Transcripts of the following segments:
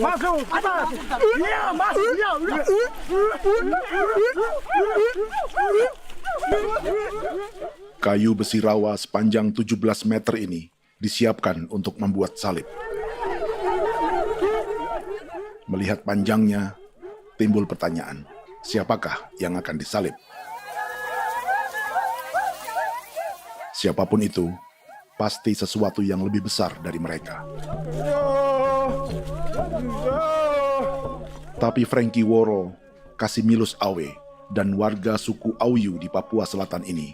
Masuk. Iya, masuk. Kayu besi rawa sepanjang 17 meter ini disiapkan untuk membuat salib. Melihat panjangnya, timbul pertanyaan, siapakah yang akan disalib? Siapapun itu, pasti sesuatu yang lebih besar dari mereka. Tapi Frankie Woro, Casimilus Awe, dan warga suku Auyu di Papua Selatan ini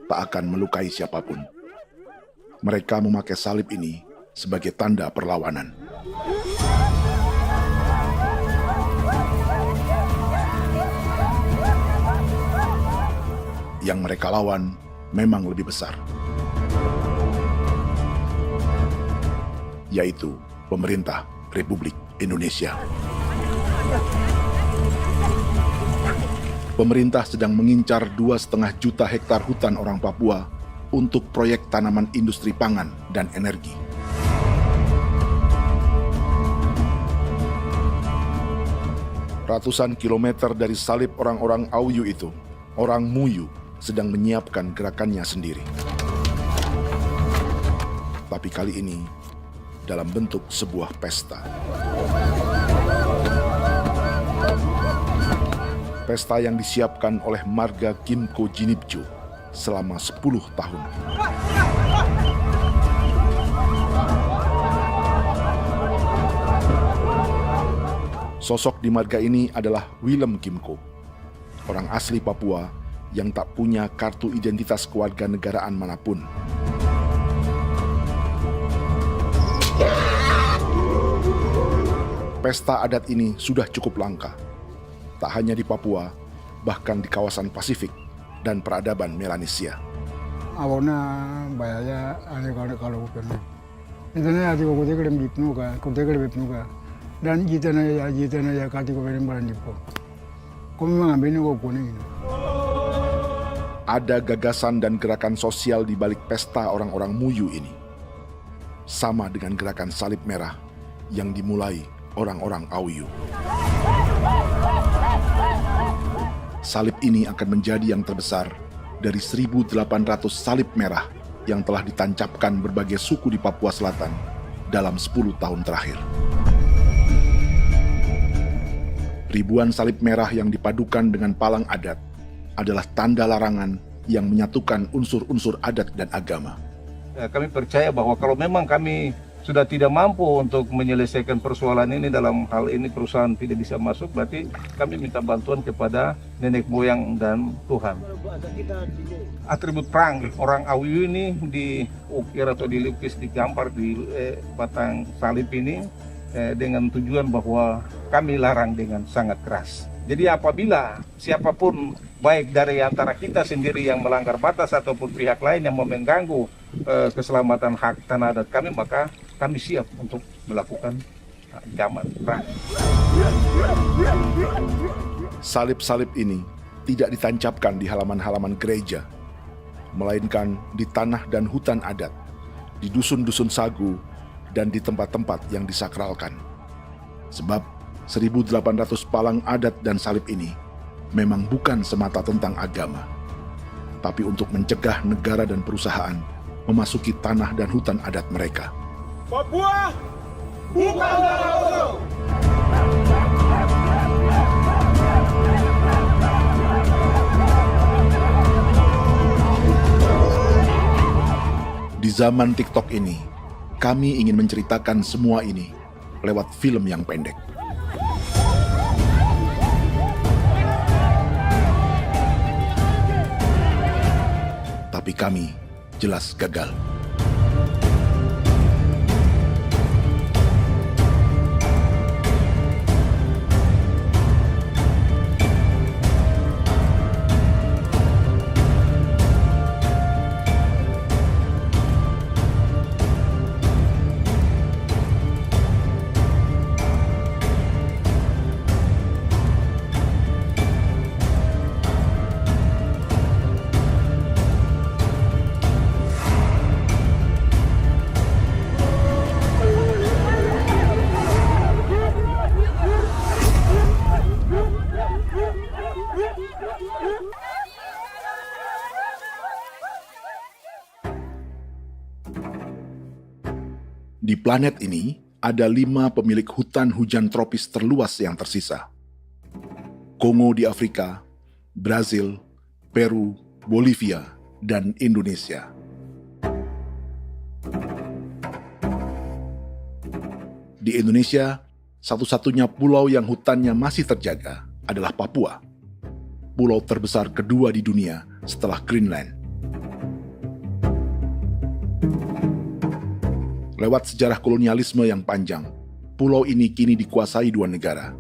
tak akan melukai siapapun. Mereka memakai salib ini sebagai tanda perlawanan. Yang mereka lawan memang lebih besar, yaitu pemerintah Republik Indonesia. Pemerintah sedang mengincar 2,5 juta hektar hutan orang Papua untuk proyek tanaman industri pangan dan energi. Ratusan kilometer dari salib orang-orang Auyu itu, orang Muyu sedang menyiapkan gerakannya sendiri. Tapi kali ini dalam bentuk sebuah pesta. Pesta yang disiapkan oleh marga Kimco Jinibju selama 10 tahun. Sosok di marga ini adalah Willem Kimco, orang asli Papua yang tak punya kartu identitas kewarganegaraan manapun. Pesta adat ini sudah cukup langka, tak hanya di Papua, bahkan di kawasan Pasifik dan peradaban Melanesia. Awalnya bayarnya kalau bukan. Intinya hati kau tegelem bipnuka, dan jitana ya kati kau beri barang dipo. Kau memang ambil kau kuning. Ada gagasan dan gerakan sosial di balik pesta orang-orang Muyu ini. Sama dengan gerakan salib merah yang dimulai orang-orang Auyu. Salib ini akan menjadi yang terbesar dari 1.800 salib merah yang telah ditancapkan berbagai suku di Papua Selatan dalam 10 tahun terakhir. Ribuan salib merah yang dipadukan dengan palang adat adalah tanda larangan yang menyatukan unsur-unsur adat dan agama. Kami percaya bahwa kalau memang kami sudah tidak mampu untuk menyelesaikan persoalan ini, dalam hal ini perusahaan tidak bisa masuk, berarti kami minta bantuan kepada nenek moyang dan Tuhan. Atribut perang orang Auyu ini diukir atau dilukis, digambar di batang salib ini dengan tujuan bahwa kami larang dengan sangat keras. Jadi apabila siapapun, baik dari antara kita sendiri yang melanggar batas ataupun pihak lain yang mau mengganggu keselamatan hak tanah adat kami, maka kami siap untuk melakukan ancaman perang. Salib-salib ini tidak ditancapkan di halaman-halaman gereja, melainkan di tanah dan hutan adat, di dusun-dusun sagu, dan di tempat-tempat yang disakralkan. Sebab 1.800 palang adat dan salib ini memang bukan semata tentang agama, tapi untuk mencegah negara dan perusahaan memasuki tanah dan hutan adat mereka. Papua bukan tanah kosong. Di zaman TikTok ini, kami ingin menceritakan semua ini lewat film yang pendek. Tapi kami jelas gagal. Di planet ini, ada 5 pemilik hutan hujan tropis terluas yang tersisa. Kongo di Afrika, Brazil, Peru, Bolivia, dan Indonesia. Di Indonesia, satu-satunya pulau yang hutannya masih terjaga adalah Papua, pulau terbesar kedua di dunia setelah Greenland. Lewat sejarah kolonialisme yang panjang, pulau ini kini dikuasai 2 negara.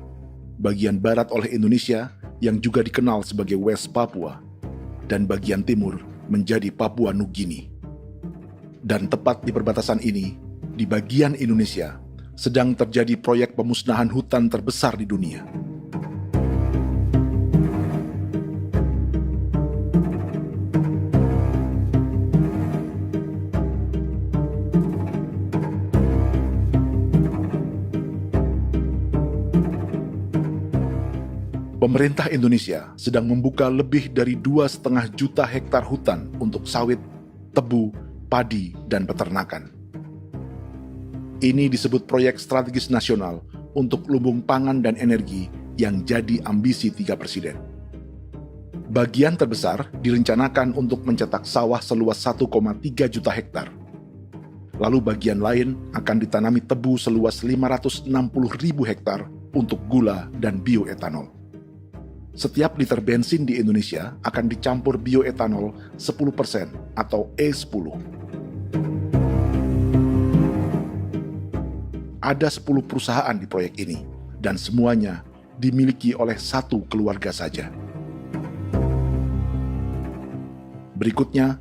Bagian barat oleh Indonesia yang juga dikenal sebagai West Papua, dan bagian timur menjadi Papua Nugini. Dan tepat di perbatasan ini, di bagian Indonesia, sedang terjadi proyek pemusnahan hutan terbesar di dunia. Pemerintah Indonesia sedang membuka lebih dari 2,5 juta hektar hutan untuk sawit, tebu, padi, dan peternakan. Ini disebut proyek strategis nasional untuk lumbung pangan dan energi yang jadi ambisi 3 presiden. Bagian terbesar direncanakan untuk mencetak sawah seluas 1,3 juta hektar. Lalu bagian lain akan ditanami tebu seluas 560.000 hektar untuk gula dan bioetanol. Setiap liter bensin di Indonesia akan dicampur bioetanol 10% atau E10. Ada 10 perusahaan di proyek ini, dan semuanya dimiliki oleh 1 keluarga saja. Berikutnya,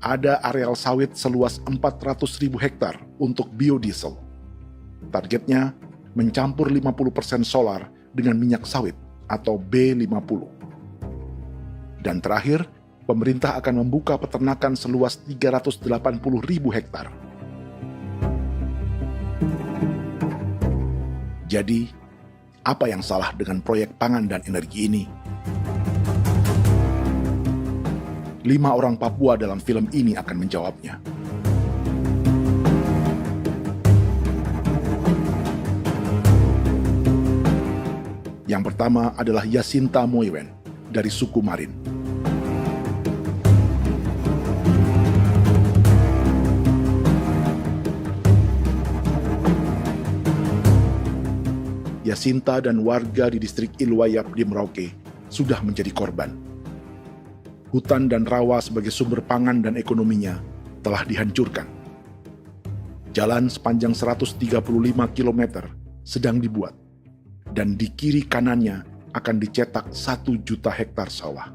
ada areal sawit seluas 400.000 hektar untuk biodiesel. Targetnya mencampur 50% solar dengan minyak sawit atau B50. Dan terakhir, pemerintah akan membuka peternakan seluas 380.000 hektar. Jadi, apa yang salah dengan proyek pangan dan energi ini? 5 orang Papua dalam film ini akan menjawabnya. Yang pertama adalah Yasinta Moiwen dari suku Marin. Yasinta dan warga di distrik Ilwayap di Merauke sudah menjadi korban. Hutan dan rawa sebagai sumber pangan dan ekonominya telah dihancurkan. Jalan sepanjang 135 km sedang dibuat, dan di kiri kanannya akan dicetak 1 juta hektar sawah.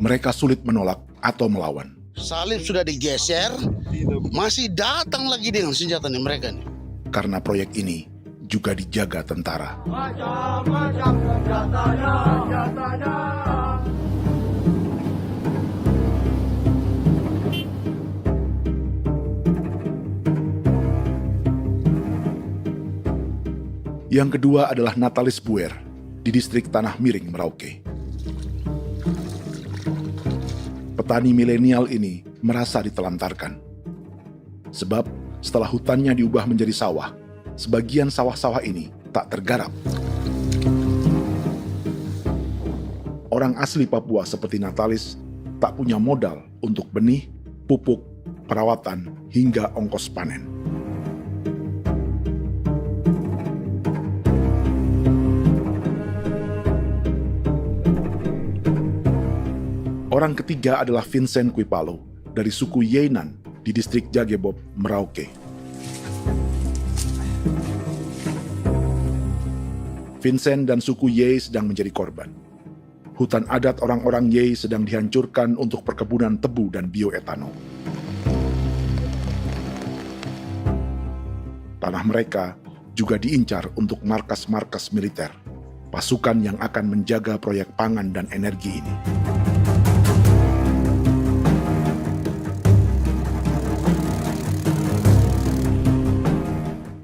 Mereka sulit menolak atau melawan. Salib sudah digeser, masih datang lagi dengan senjata nih mereka nih. Karena proyek ini juga dijaga tentara. Macam-macam senjatanya. Yang kedua adalah Natalis Buer di distrik Tanah Miring, Merauke. Petani milenial ini merasa ditelantarkan. Sebab setelah hutannya diubah menjadi sawah, sebagian sawah-sawah ini tak tergarap. Orang asli Papua seperti Natalis tak punya modal untuk benih, pupuk, perawatan, hingga ongkos panen. Orang ketiga adalah Vincent Kuipalo dari suku Yenan di distrik Jagebob, Merauke. Vincent dan suku Ye sedang menjadi korban. Hutan adat orang-orang Ye sedang dihancurkan untuk perkebunan tebu dan bioetanol. Tanah mereka juga diincar untuk markas-markas militer, pasukan yang akan menjaga proyek pangan dan energi ini.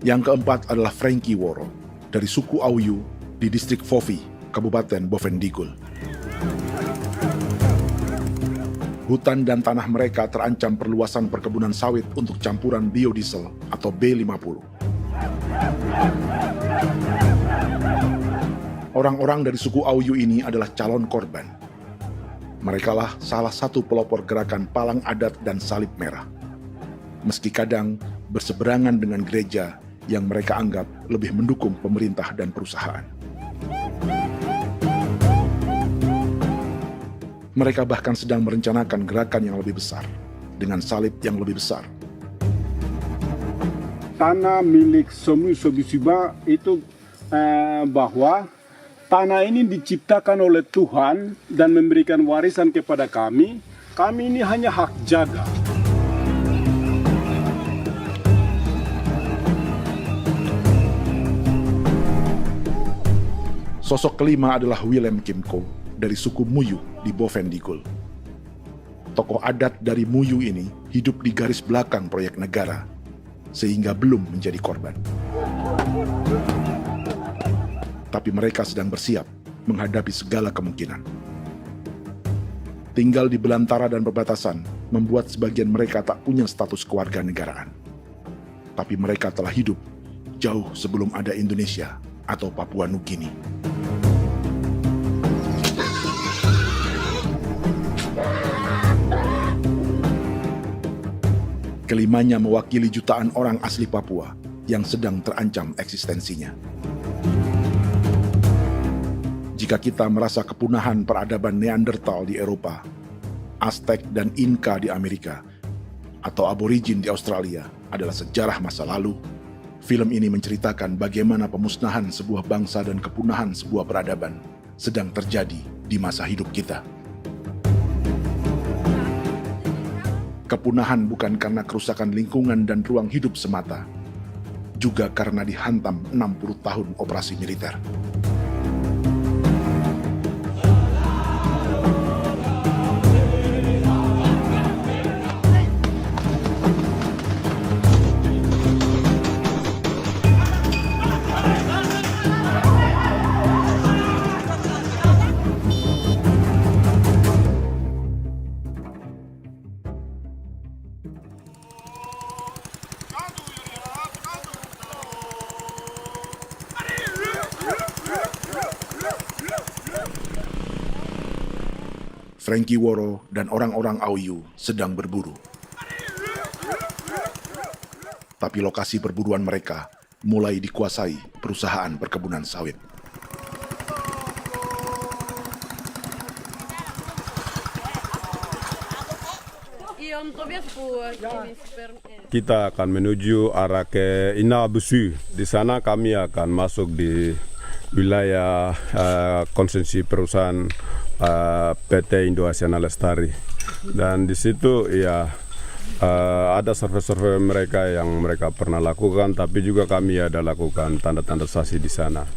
Yang keempat adalah Frankie Woro dari suku Auyu di distrik Fofi, Kabupaten Bovendigul. Hutan dan tanah mereka terancam perluasan perkebunan sawit untuk campuran biodiesel atau B50. Orang-orang dari suku Auyu ini adalah calon korban. Merekalah salah satu pelopor gerakan Palang Adat dan Salib Merah. Meski kadang berseberangan dengan gereja yang mereka anggap lebih mendukung pemerintah dan perusahaan. Mereka bahkan sedang merencanakan gerakan yang lebih besar, dengan salib yang lebih besar. Tanah milik Somu Sobisiba itu bahwa tanah ini diciptakan oleh Tuhan dan memberikan warisan kepada kami. Kami ini hanya hak jaga. Sosok kelima adalah Willem Kimco dari suku Muyu di Bovendigul. Tokoh adat dari Muyu ini hidup di garis belakang proyek negara, sehingga belum menjadi korban. Tapi mereka sedang bersiap menghadapi segala kemungkinan. Tinggal di belantara dan perbatasan membuat sebagian mereka tak punya status kewarganegaraan. Tapi mereka telah hidup jauh sebelum ada Indonesia atau Papua Nugini. Kelimanya mewakili jutaan orang asli Papua yang sedang terancam eksistensinya. Jika kita merasa kepunahan peradaban Neanderthal di Eropa, Aztec dan Inca di Amerika, atau aborigin di Australia adalah sejarah masa lalu, film ini menceritakan bagaimana pemusnahan sebuah bangsa dan kepunahan sebuah peradaban sedang terjadi di masa hidup kita. Kepunahan bukan karena kerusakan lingkungan dan ruang hidup semata, juga karena dihantam 60 tahun operasi militer. Frankie Woro dan orang-orang Auyu sedang berburu. Tapi lokasi perburuan mereka mulai dikuasai perusahaan perkebunan sawit. Kita akan menuju arah ke Inabusu. Di sana kami akan masuk di wilayah konsesi perusahaan PT Indo Asiana Lestari, dan di situ ya ada survei-survei mereka yang mereka pernah lakukan, tapi juga kami ada lakukan tanda-tanda saksi di sana.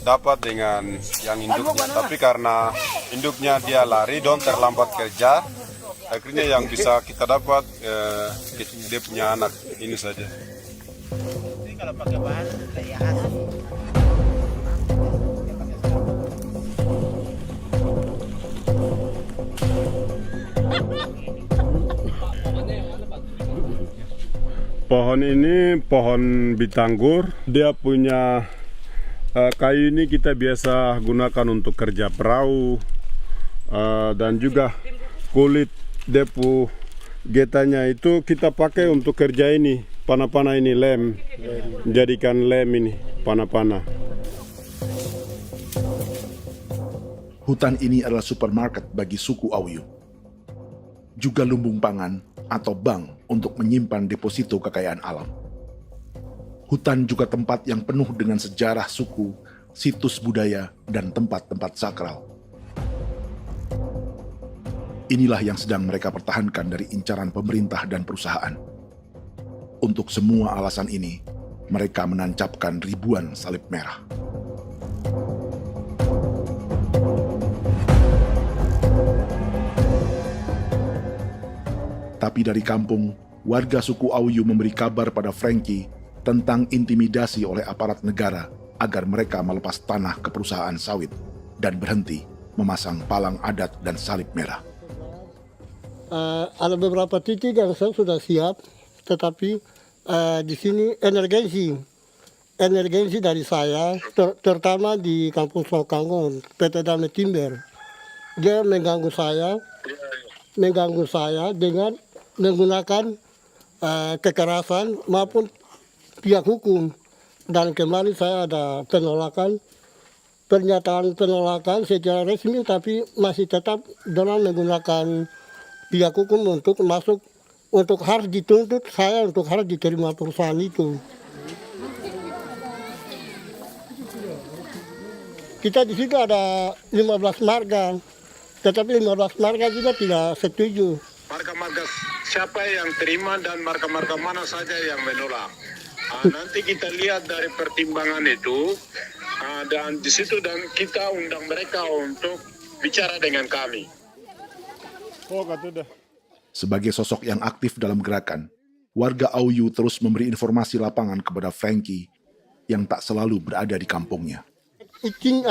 Dapat dengan yang induknya, tapi karena induknya dia lari dan terlambat kerja, akhirnya yang bisa kita dapat dia punya anak ini saja. Ini kalau pakai bahan kayak asli. Pohon ini pohon bitanggur, dia punya kayu ini kita biasa gunakan untuk kerja perahu, dan juga kulit depu getanya itu kita pakai untuk kerja ini, panah-panah ini lem, jadikan lem ini, panah-panah. Hutan ini adalah supermarket bagi suku Auyu. Juga lumbung pangan atau bank untuk menyimpan deposito kekayaan alam. Hutan juga tempat yang penuh dengan sejarah suku, situs budaya, dan tempat-tempat sakral. Inilah yang sedang mereka pertahankan dari incaran pemerintah dan perusahaan. Untuk semua alasan ini, mereka menancapkan ribuan salib merah. Tapi dari kampung, warga suku Auyu memberi kabar pada Frankie tentang intimidasi oleh aparat negara agar mereka melepas tanah ke perusahaan sawit dan berhenti memasang palang adat dan salib merah. Ada beberapa titik yang saya sudah siap, tetapi di sini emergensi dari saya, terutama di Kampung Sokanggon, PT Damai Timber. Dia mengganggu saya dengan menggunakan kekerasan maupun pihak hukum. Dan kemarin saya ada pernyataan penolakan secara resmi, tapi masih tetap dengan menggunakan pihak hukum untuk masuk, untuk harus dituntut saya untuk harus diterima perusahaan itu. Kita di situ ada 15 marga, tetapi 15 marga juga tidak setuju. Marga-marga siapa yang terima dan marga-marga mana saja yang menolak. Nanti kita lihat dari pertimbangan itu, dan di situ dan kita undang mereka untuk bicara dengan kami. Sebagai sosok yang aktif dalam gerakan, warga Auyu terus memberi informasi lapangan kepada Frankie yang tak selalu berada di kampungnya. Izin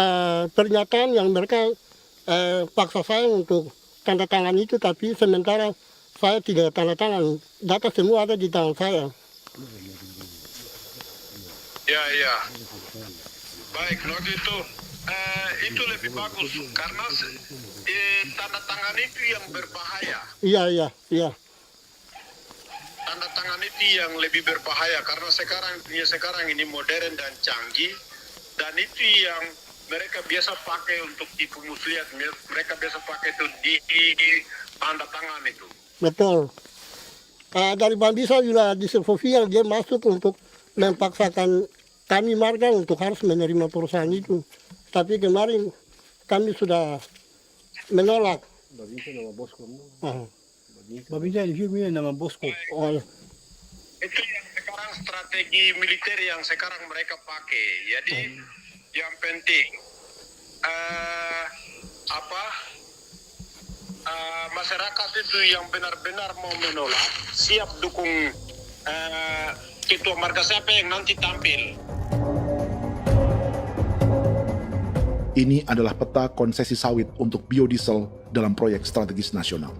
pernyataan yang mereka paksa saya untuk tanda tangan itu, tapi sementara saya tidak tanda tangan. Data semua ada di tangan saya. Ya. Baik, kalau gitu itu lebih bagus karena tanda tangan itu yang berbahaya. Iya. Tanda tangan itu yang lebih berbahaya karena sekarang ini modern dan canggih, dan itu yang mereka biasa pakai untuk tipu muslihat. Mereka biasa pakai itu di tanda tangan itu. Betul. Dari Bambisa juga di Sofia dia masuk untuk memaksakan kami marga untuk harus menerima perusahaan itu. Tapi kemarin kami sudah menolak. Babinsa di sini nama bosku. Itu yang sekarang strategi militer yang sekarang mereka pakai. Jadi yang penting masyarakat itu yang benar-benar mau menolak siap dukung ketua marga siapa yang nanti tampil. Ini adalah peta konsesi sawit untuk biodiesel dalam proyek strategis nasional.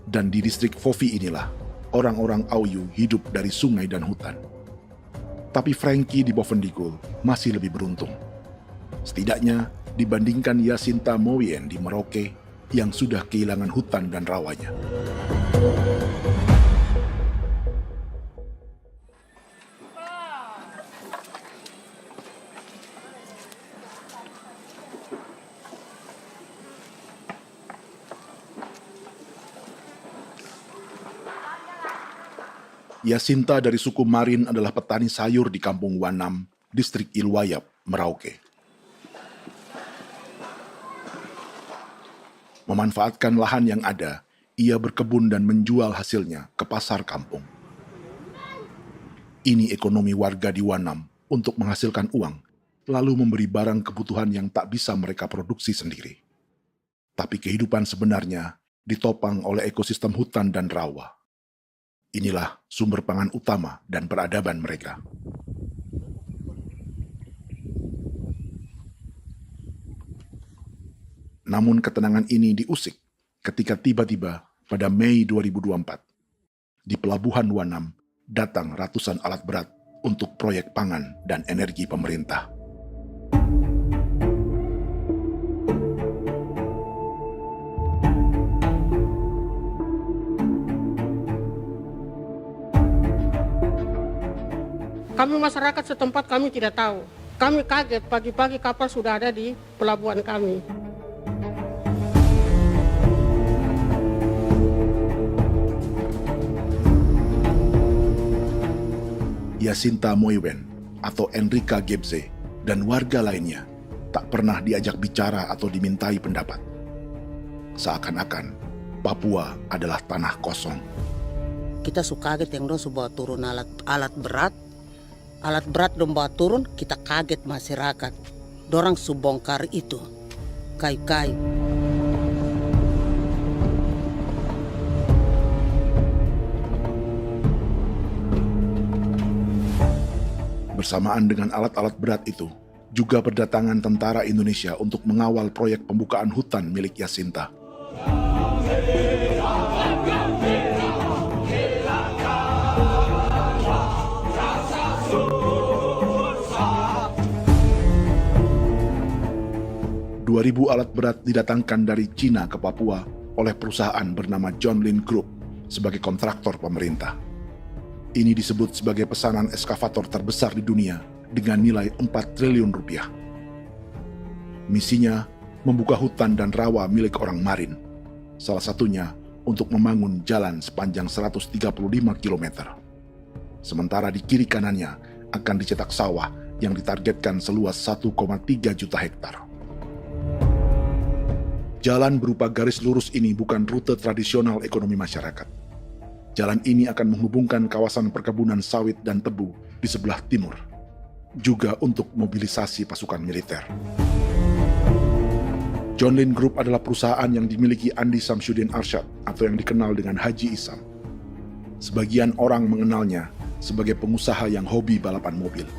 Dan di distrik Fofi inilah, orang-orang Auyu hidup dari sungai dan hutan. Tapi Frankie di Bovendigul masih lebih beruntung. Setidaknya dibandingkan Yasinta Moyen di Merauke yang sudah kehilangan hutan dan rawanya. Yasinta dari suku Marin adalah petani sayur di Kampung Wanam, distrik Ilwayap, Merauke. Memanfaatkan lahan yang ada, ia berkebun dan menjual hasilnya ke pasar kampung. Ini ekonomi warga di Wanam untuk menghasilkan uang, lalu memberi barang kebutuhan yang tak bisa mereka produksi sendiri. Tapi kehidupan sebenarnya ditopang oleh ekosistem hutan dan rawa. Inilah sumber pangan utama dan peradaban mereka. Namun ketenangan ini diusik ketika tiba-tiba pada Mei 2024, di Pelabuhan Wanam datang ratusan alat berat untuk proyek pangan dan energi pemerintah. Kami masyarakat setempat kami tidak tahu. Kami kaget pagi-pagi kapal sudah ada di pelabuhan kami. Yasinta Moywen atau Enrika Gebze dan warga lainnya tak pernah diajak bicara atau dimintai pendapat. Seakan-akan Papua adalah tanah kosong. Kita suka kaget yang dong bawa turun alat berat dong bawa turun, kita kaget masyarakat. Dorang subongkar itu kayu-kayu. Bersamaan dengan alat-alat berat itu, juga berdatangan tentara Indonesia untuk mengawal proyek pembukaan hutan milik Jacinta. Ribu alat berat didatangkan dari Cina ke Papua oleh perusahaan bernama John Lin Group sebagai kontraktor pemerintah. Ini disebut sebagai pesanan eskavator terbesar di dunia dengan nilai 4 triliun rupiah. Misinya membuka hutan dan rawa milik orang Marin, salah satunya untuk membangun jalan sepanjang 135 km. Sementara di kiri kanannya akan dicetak sawah yang ditargetkan seluas 1,3 juta hektar. Jalan berupa garis lurus ini bukan rute tradisional ekonomi masyarakat. Jalan ini akan menghubungkan kawasan perkebunan sawit dan tebu di sebelah timur, juga untuk mobilisasi pasukan militer. John Lin Group adalah perusahaan yang dimiliki Andi Samsudin Arsyad atau yang dikenal dengan Haji Isam. Sebagian orang mengenalnya sebagai pengusaha yang hobi balapan mobil.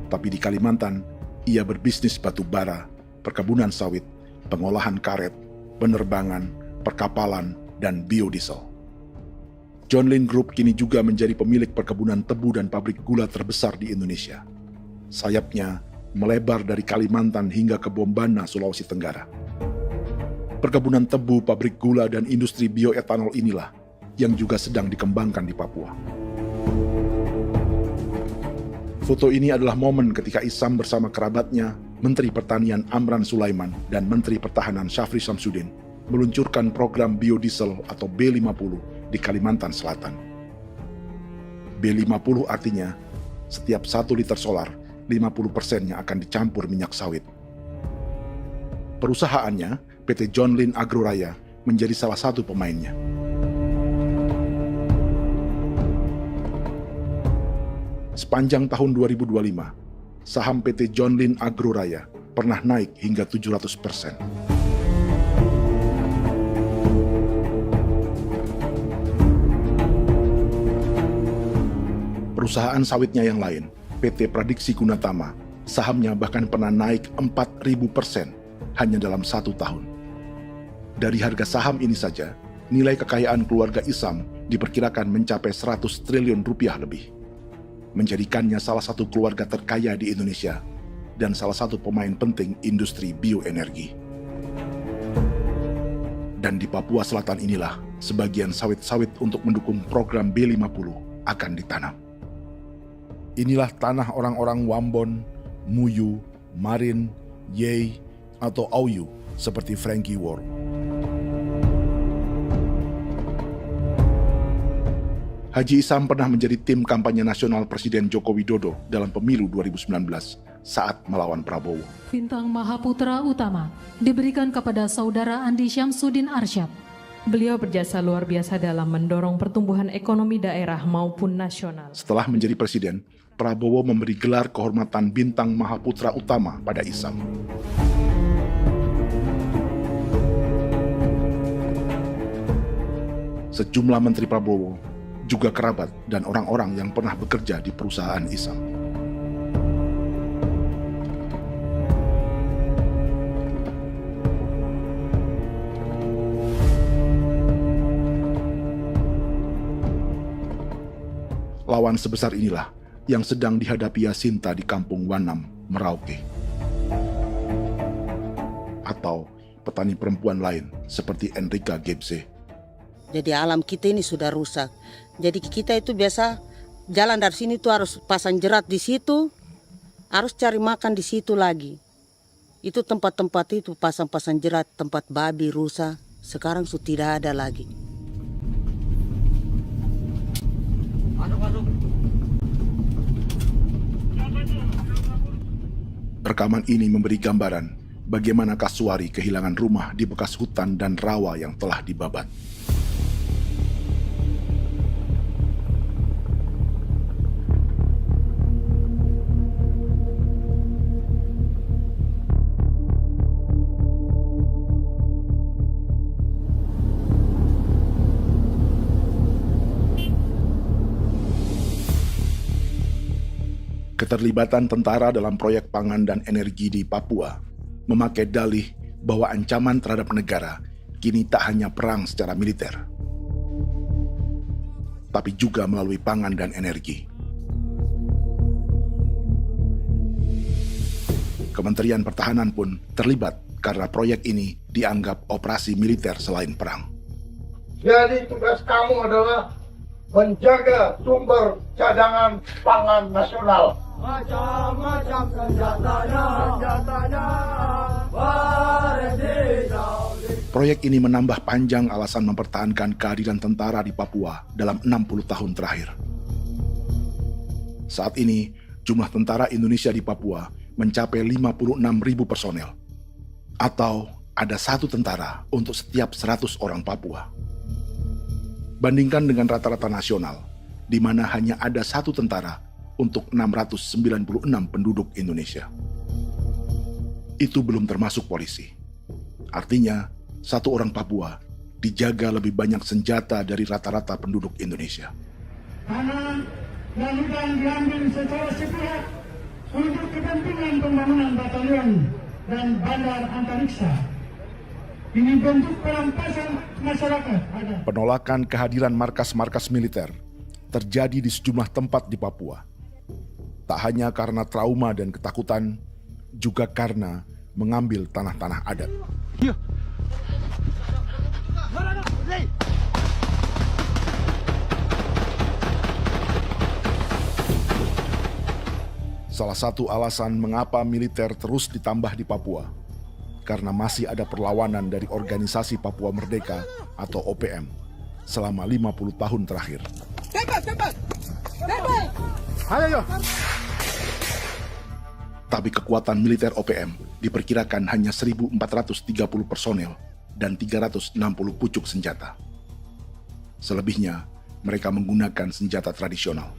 Tapi di Kalimantan, ia berbisnis batu bara, perkebunan sawit, pengolahan karet, penerbangan, perkapalan, dan biodiesel. John Lin Group kini juga menjadi pemilik perkebunan tebu dan pabrik gula terbesar di Indonesia. Sayapnya melebar dari Kalimantan hingga ke Bombana, Sulawesi Tenggara. Perkebunan tebu, pabrik gula, dan industri bioetanol inilah yang juga sedang dikembangkan di Papua. Foto ini adalah momen ketika Isam bersama kerabatnya, Menteri Pertanian Amran Sulaiman dan Menteri Pertahanan Syafri Samsudin meluncurkan program biodiesel atau B50 di Kalimantan Selatan. B50 artinya setiap 1 liter solar, 50%-nya akan dicampur minyak sawit. Perusahaannya, PT John Lin Agroraya, menjadi salah satu pemainnya. Sepanjang tahun 2025, saham PT John Lin Agroraya pernah naik hingga 700%. Perusahaan sawitnya yang lain, PT Pradiksi Gunatama, sahamnya bahkan pernah naik 4.000% hanya dalam 1 tahun. Dari harga saham ini saja, nilai kekayaan keluarga Isam diperkirakan mencapai 100 triliun rupiah lebih, menjadikannya salah satu keluarga terkaya di Indonesia dan salah satu pemain penting industri bioenergi. Dan di Papua Selatan inilah sebagian sawit-sawit untuk mendukung program B50 akan ditanam. Inilah tanah orang-orang Wambon, Muyu, Marin, Yei, atau Auyu seperti Frankie Wor. Haji Isam pernah menjadi tim kampanye nasional Presiden Joko Widodo dalam pemilu 2019 saat melawan Prabowo. Bintang Mahaputra Utama diberikan kepada Saudara Andi Syamsuddin Arsyad. Beliau berjasa luar biasa dalam mendorong pertumbuhan ekonomi daerah maupun nasional. Setelah menjadi presiden, Prabowo memberi gelar kehormatan Bintang Mahaputra Utama pada Isam. Sejumlah menteri Prabowo, juga kerabat dan orang-orang yang pernah bekerja di perusahaan Isam. Lawan sebesar inilah yang sedang dihadapi Jacinta di kampung Wanam, Merauke. Atau petani perempuan lain seperti Enrika Gebze. Jadi alam kita ini sudah rusak. Jadi kita itu biasa jalan dari sini tuh harus pasang jerat di situ, harus cari makan di situ lagi. Itu tempat-tempat itu pasang-pasang jerat, tempat babi, rusa, sekarang sudah tidak ada lagi. Rekaman ini memberi gambaran bagaimana Kasuari kehilangan rumah di bekas hutan dan rawa yang telah dibabat. Keterlibatan tentara dalam proyek pangan dan energi di Papua memakai dalih bahwa ancaman terhadap negara kini tak hanya perang secara militer, tapi juga melalui pangan dan energi. Kementerian Pertahanan pun terlibat karena proyek ini dianggap operasi militer selain perang. Jadi tugas kamu adalah menjaga sumber cadangan pangan nasional. Macam-macam senjatanya, Proyek ini menambah panjang alasan mempertahankan kehadiran tentara di Papua dalam 60 tahun terakhir. Saat ini, jumlah tentara Indonesia di Papua mencapai 56.000 personel, atau ada 1 tentara untuk setiap 100 orang Papua. Bandingkan dengan rata-rata nasional, di mana hanya ada 1 tentara untuk 696 penduduk Indonesia. Itu belum termasuk polisi. Artinya, 1 orang Papua dijaga lebih banyak senjata dari rata-rata penduduk Indonesia. Tanah dan hutan diambil secara sepihak untuk kepentingan pembangunan batalion dan bandar antariksa. Ini bentuk perampasan masyarakat. Penolakan kehadiran markas-markas militer terjadi di sejumlah tempat di Papua. Tak hanya karena trauma dan ketakutan, juga karena mengambil tanah-tanah adat. Salah satu alasan mengapa militer terus ditambah di Papua, karena masih ada perlawanan dari Organisasi Papua Merdeka atau OPM selama 50 tahun terakhir. Tapi kekuatan militer OPM diperkirakan hanya 1.430 personel dan 360 pucuk senjata. Selebihnya, mereka menggunakan senjata tradisional.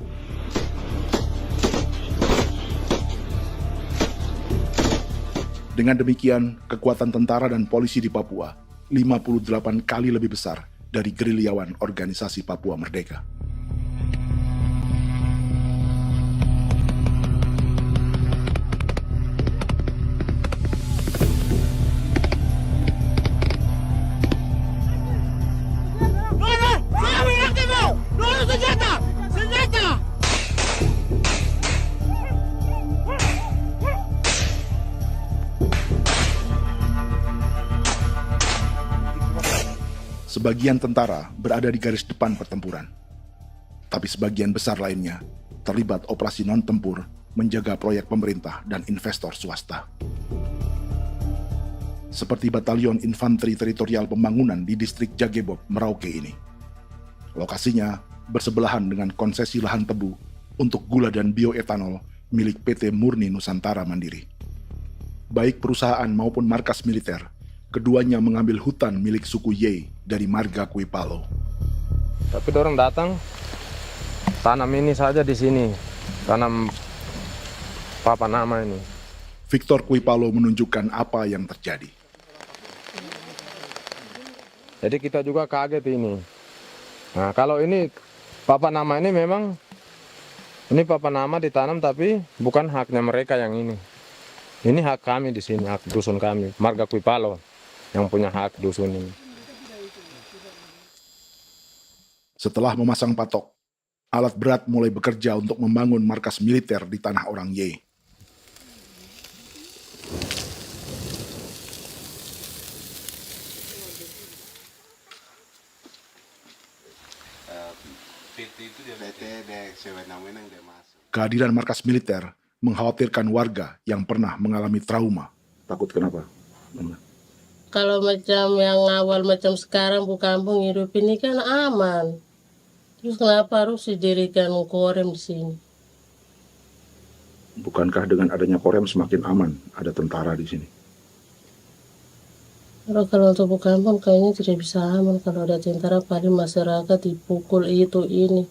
Dengan demikian, kekuatan tentara dan polisi di Papua 58 kali lebih besar dari gerilyawan Organisasi Papua Merdeka. Sebagian tentara berada di garis depan pertempuran, tapi sebagian besar lainnya terlibat operasi non-tempur menjaga proyek pemerintah dan investor swasta. Seperti Batalion Infanteri Teritorial Pembangunan di distrik Jagebob, Merauke ini. Lokasinya bersebelahan dengan konsesi lahan tebu untuk gula dan bioetanol milik PT Murni Nusantara Mandiri. Baik perusahaan maupun markas militer, keduanya mengambil hutan milik suku Ye dari marga Kuipalo. Tapi orang datang tanam ini saja di sini, tanam papan nama ini. Victor Kuipalo menunjukkan apa yang terjadi. Jadi kita juga kaget ini. Nah, kalau ini papan nama ini memang ini papan nama ditanam tapi bukan haknya mereka yang ini. Ini hak kami di sini, hak dusun kami, marga Kuipalo yang punya hak dusun ini. Setelah memasang patok, alat berat mulai bekerja untuk membangun markas militer di tanah orang Ye. Kehadiran markas militer mengkhawatirkan warga yang pernah mengalami trauma. Takut kenapa? Kalau macam yang awal macam sekarang bu kampung hidup ini kan aman. Terus kenapa harus didirikan korem di sini? Bukankah dengan adanya Korem semakin aman ada tentara di sini? Kalau untuk kampung kayaknya tidak bisa aman kalau ada tentara, paling masyarakat dipukul itu ini.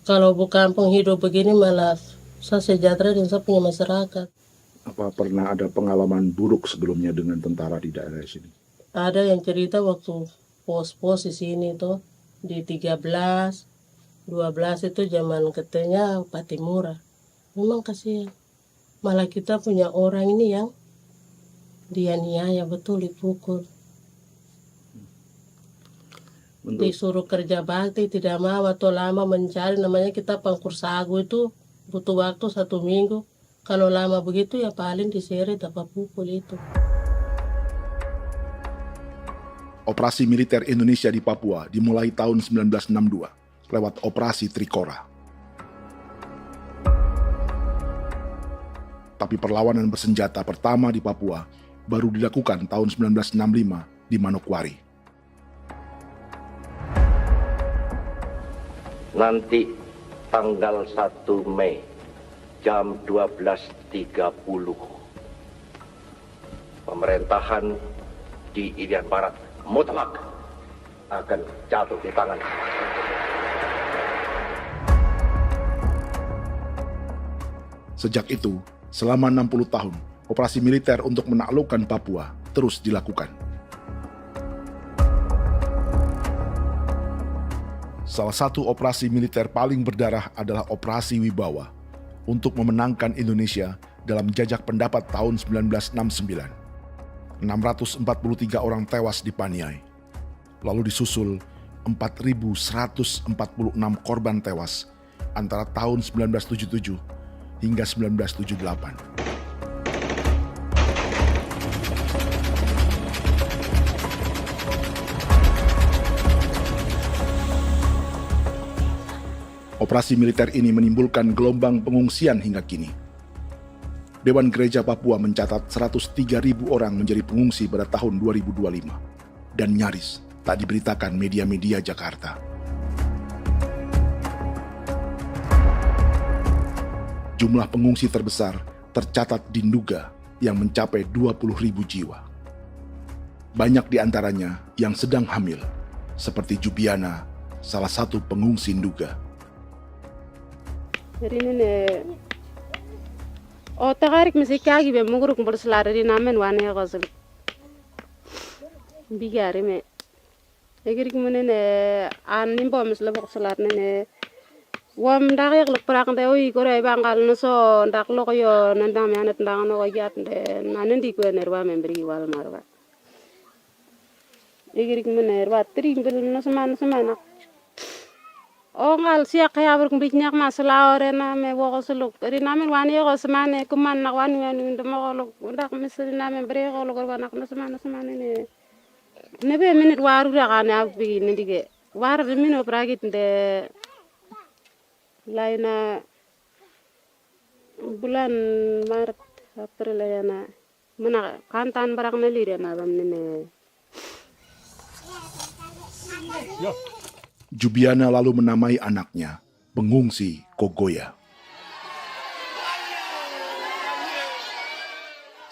Kalau kampung hidup begini malah saya sejahtera dan saya punya masyarakat. Apa pernah ada pengalaman buruk sebelumnya dengan tentara di daerah sini? Ada yang cerita waktu pos-pos di sini tuh di 13, 12 itu zaman katanya Patimura. Memang kasihan. Malah kita punya orang ini yang dianiaya betul, dipukul. Disuruh kerja bakti tidak mau atau lama mencari, namanya kita pangkur sagu itu butuh waktu 1 minggu. Kalau lama begitu ya paling diseret apa pukul itu. Operasi militer Indonesia di Papua dimulai tahun 1962 lewat Operasi Trikora. Tapi perlawanan bersenjata pertama di Papua baru dilakukan tahun 1965 di Manokwari. Nanti tanggal 1 Mei jam 12.30 pemerintahan di Irian Barat mutlak akan jatuh di tangan. Sejak itu, selama 60 tahun, operasi militer untuk menaklukkan Papua terus dilakukan. Salah satu operasi militer paling berdarah adalah Operasi Wibawa untuk memenangkan Indonesia dalam jajak pendapat tahun 1969. 643 orang tewas di Paniai. Lalu disusul 4.146 korban tewas antara tahun 1977 hingga 1978. Operasi militer ini menimbulkan gelombang pengungsian hingga kini. Dewan Gereja Papua mencatat 103.000 orang menjadi pengungsi pada tahun 2025 dan nyaris tak diberitakan media-media Jakarta. Jumlah pengungsi terbesar tercatat di Nduga yang mencapai 20.000 jiwa. Banyak di antaranya yang sedang hamil, seperti Jubiana, salah satu pengungsi Nduga. Jadi ini takarik masih kaki be muguruk berselari namen wane kosel bigari me egirik munene an nimbo misle berselar nene wam darik lek prak de oi gore bangal no so ndak lo yo nandang me anet ndang no yat de nanen di ko nerwa membri wal marwa egirik munene wa tri ngel no semana ngal siak kaya berkumpulnya masalah orang me wo seluk ri namen wani ko semane kuman nak wani ndemo ko ndak misri namen bre ko ko nak semane ne be minute waru ra kana bi ni dige war be mino pragit de laina bulan maret april yana mana kantan barang na lire na bam ne Jubiana lalu menamai anaknya pengungsi Kogoya.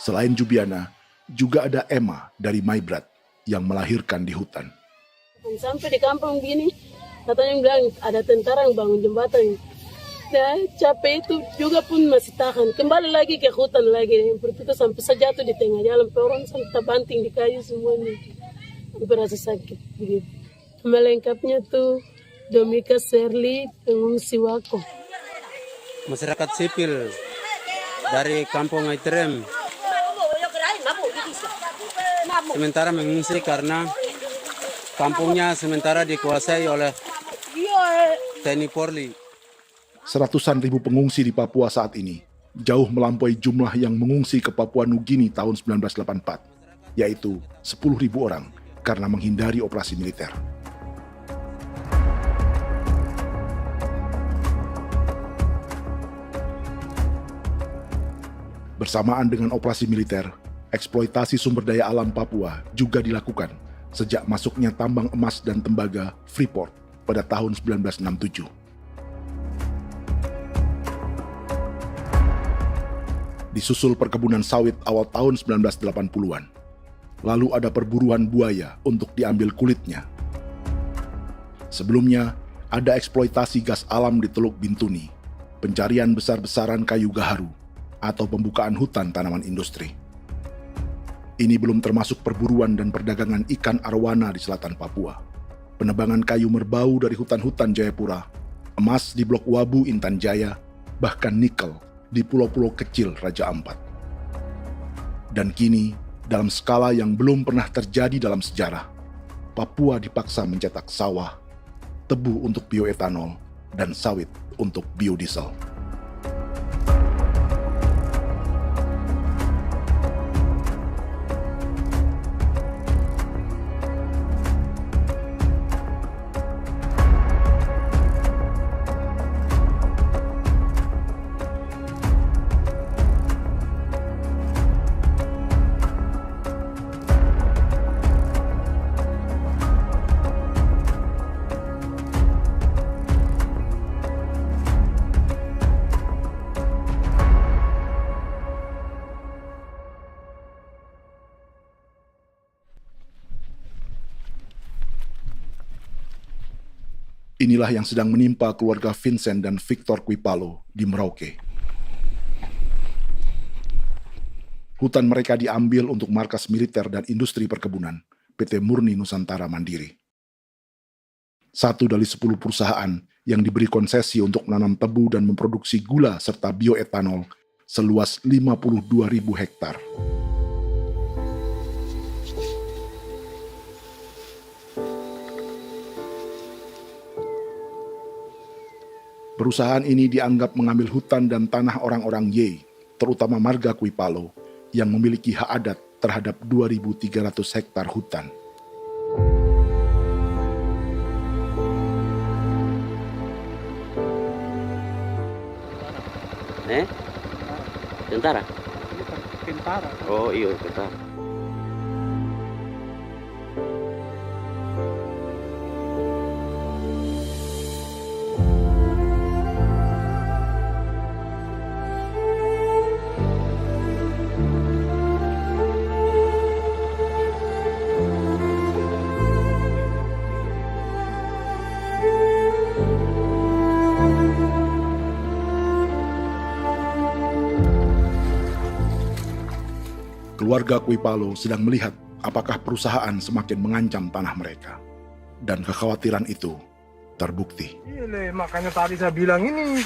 Selain Jubiana, juga ada Emma dari Maibrat yang melahirkan di hutan. Sampai di kampung gini, katanya bilang ada tentara yang bangun jembatan. Nah, capek itu juga pun masih tahan. Kembali lagi ke hutan lagi. Itu sampai sejatuh di tengah jalan. Orang sampai terbanting di kayu semuanya. Berasa sakit begitu. Melengkapnya tuh Domika Serli, pengungsi Wako. Masyarakat sipil dari Kampung Aitrem sementara mengungsi karena kampungnya sementara dikuasai oleh TNI Polri. Seratusan ribu pengungsi di Papua saat ini jauh melampaui jumlah yang mengungsi ke Papua Nugini tahun 1984, yaitu 10.000 orang karena menghindari operasi militer. Bersamaan dengan operasi militer, eksploitasi sumber daya alam Papua juga dilakukan sejak masuknya tambang emas dan tembaga Freeport pada tahun 1967. Disusul perkebunan sawit awal tahun 1980-an. Lalu ada perburuan buaya untuk diambil kulitnya. Sebelumnya, ada eksploitasi gas alam di Teluk Bintuni, pencarian besar-besaran kayu gaharu, atau pembukaan hutan tanaman industri. Ini belum termasuk perburuan dan perdagangan ikan arwana di selatan Papua, penebangan kayu merbau dari hutan-hutan Jayapura, emas di Blok Wabu Intan Jaya, bahkan nikel di pulau-pulau kecil Raja Ampat. Dan kini, dalam skala yang belum pernah terjadi dalam sejarah, Papua dipaksa mencetak sawah, tebu untuk bioetanol, dan sawit untuk biodiesel. Inilah yang sedang menimpa keluarga Vincent dan Victor Quipalo di Merauke. Hutan mereka diambil untuk markas militer dan industri perkebunan, PT Murni Nusantara Mandiri. Satu dari 10 perusahaan yang diberi konsesi untuk menanam tebu dan memproduksi gula serta bioetanol seluas 52.000 hektar. Perusahaan ini dianggap mengambil hutan dan tanah orang-orang Ye, terutama marga Quipalo, yang memiliki hak adat terhadap 2.300 hektar hutan. Tentara? Tentara. Oh iya, tentara. Keluarga Quipalo sedang melihat apakah perusahaan semakin mengancam tanah mereka. Dan kekhawatiran itu terbukti. Iya, makanya tadi saya bilang ini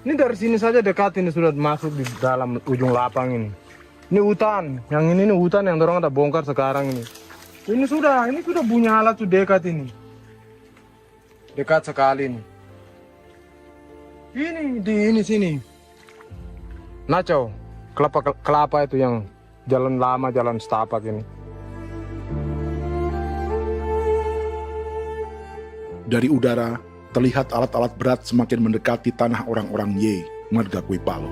dari sini saja dekat, ini sudah masuk di dalam ujung lapang ini. Ini hutan, yang ini hutan yang dorong ada bongkar sekarang ini. Ini sudah punya alat sudah dekat ini. Dekat sekali ini. Ini sini. Nacau, kelapa itu yang jalan lama, jalan setapak ini. Dari udara, terlihat alat-alat berat semakin mendekati tanah orang-orang Ye, marga Quipalo.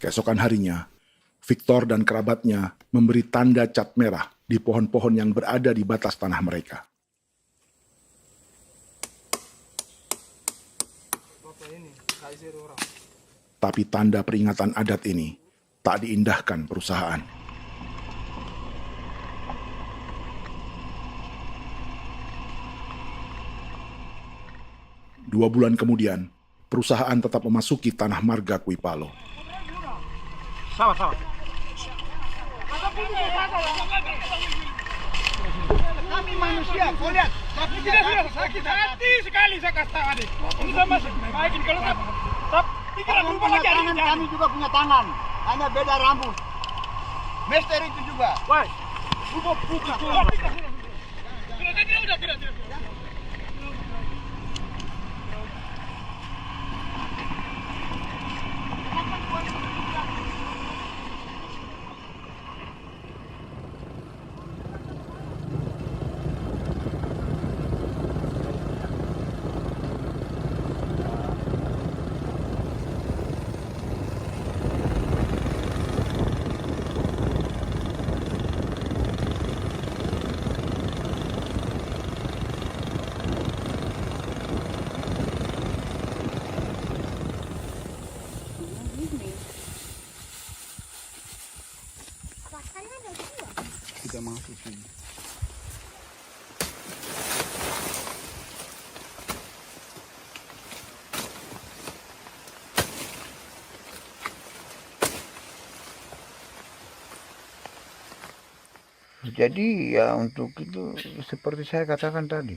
Keesokan harinya, Victor dan kerabatnya memberi tanda cat merah di pohon-pohon yang berada di batas tanah mereka. Tapi tanda peringatan adat ini tak diindahkan perusahaan. Dua bulan kemudian, perusahaan tetap memasuki tanah marga Quipalo. Sama-sama. Kami manusia, kau lihat. Sudah sakit hati sekali saya kasih tahu adik. Ini sama baik kalau pikiran berubah lagi hari ini. Kami juga punya tangan, hanya beda rambut. Mister itu juga. Woi, buka. Tidak. masuk sini. Jadi ya untuk itu seperti saya katakan tadi,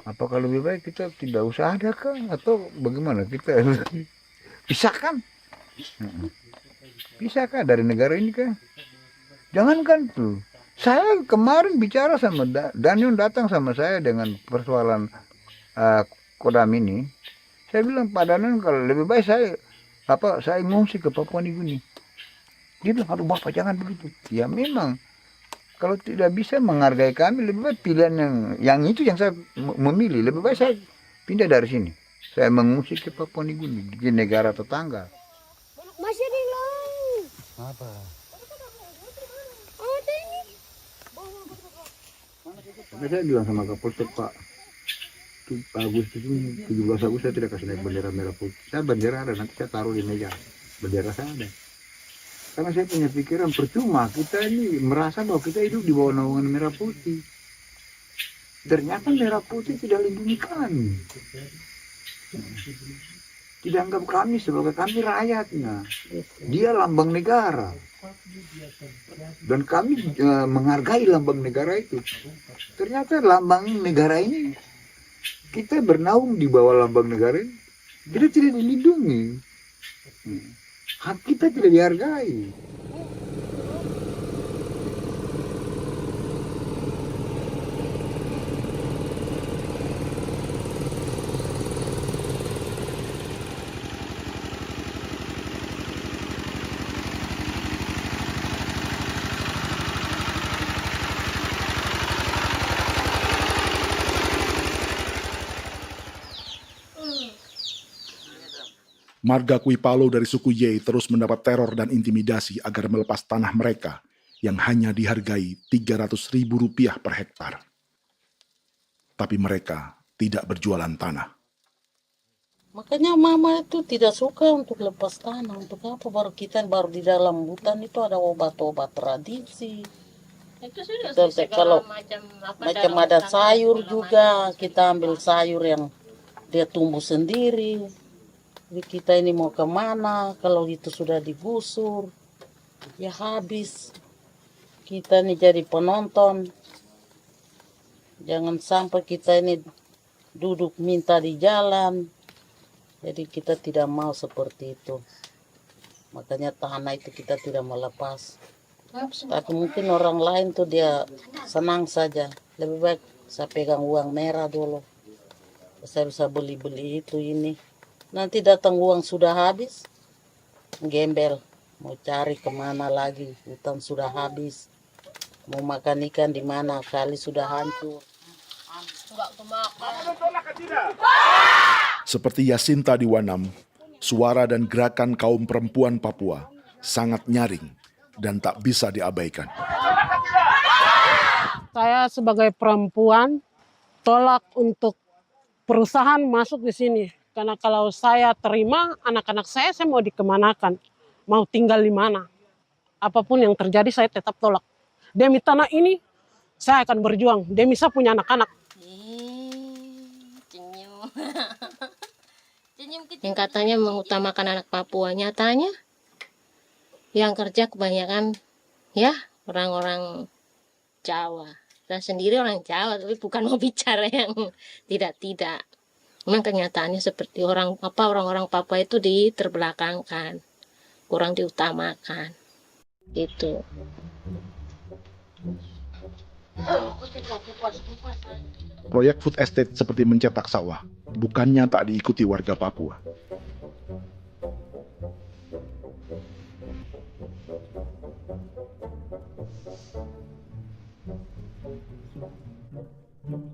apakah lebih baik kita tidak usah ada kan atau bagaimana, kita pisahkan, pisahkan dari negara ini kan, jangankan tuh. Saya kemarin bicara sama Daniel, datang sama saya dengan persoalan Kodam ini, saya bilang Pak Daniel kalau lebih baik saya ngungsi ke Papua Nugini. Dia bilang, aduh Bapak jangan begitu. Ya memang kalau tidak bisa menghargai kami, lebih baik pilihan yang itu yang saya memilih. Lebih baik saya pindah dari sini. Saya mengungsi ke Papua Nugini, di negara tetangga. Masih di laut. Apa? Karena saya bilang sama Kapolsek Pak, Agustus ini 17 Agustus saya tidak kasih naik bendera merah putih. Saya bendera ada, nanti saya taruh di meja. Bendera saya ada. Karena saya punya pikiran percuma kita ini merasa bahwa kita hidup di bawah naungan merah putih. Ternyata merah putih tidak lindungi kami. Tidak anggap kami sebagai kami rakyatnya. Dia lambang negara. Dan kami menghargai lambang negara itu. Ternyata lambang negara ini, kita bernaung di bawah lambang negara ini, kita tidak dilindungi. Hak kita tidak dihargai. Marga Kuipalo dari suku Ye terus mendapat teror dan intimidasi agar melepas tanah mereka yang hanya dihargai Rp300.000 per hektar. Tapi mereka tidak berjualan tanah. Makanya mama itu tidak suka untuk lepas tanah. Untuk apa? Baru di dalam hutan itu ada obat-obat tradisi. Itu sudah Kalau macam ada sayur juga, kita ambil sayur yang dia tumbuh sendiri. Jadi kita ini mau kemana, kalau itu sudah digusur, ya habis. Kita ini jadi penonton. Jangan sampai kita ini duduk minta di jalan. Jadi kita tidak mau seperti itu. Makanya tanah itu kita tidak melepas. Tapi mungkin orang lain tuh dia senang saja. Lebih baik saya pegang uang merah dulu. Saya bisa beli-beli itu ini. Nanti datang uang sudah habis, gembel, mau cari kemana lagi, hutan sudah habis, mau makan ikan di mana, kali sudah hancur. Seperti Yasinta di Wanam, suara dan gerakan kaum perempuan Papua sangat nyaring dan tak bisa diabaikan. Saya sebagai perempuan tolak untuk perusahaan masuk di sini. Karena kalau saya terima anak-anak saya mau dikemanakan, mau tinggal di mana. Apapun yang terjadi saya tetap tolak. Demi tanah ini saya akan berjuang, demi saya punya anak-anak. Yang katanya mengutamakan anak Papua, nyatanya yang kerja kebanyakan ya orang-orang Jawa. Saya sendiri orang Jawa, tapi bukan mau bicara yang tidak-tidak. Memang kenyataannya seperti orang-orang Papua itu diterbelakangkan, kurang diutamakan, gitu. Proyek food estate seperti mencetak sawah, bukannya tak diikuti warga Papua.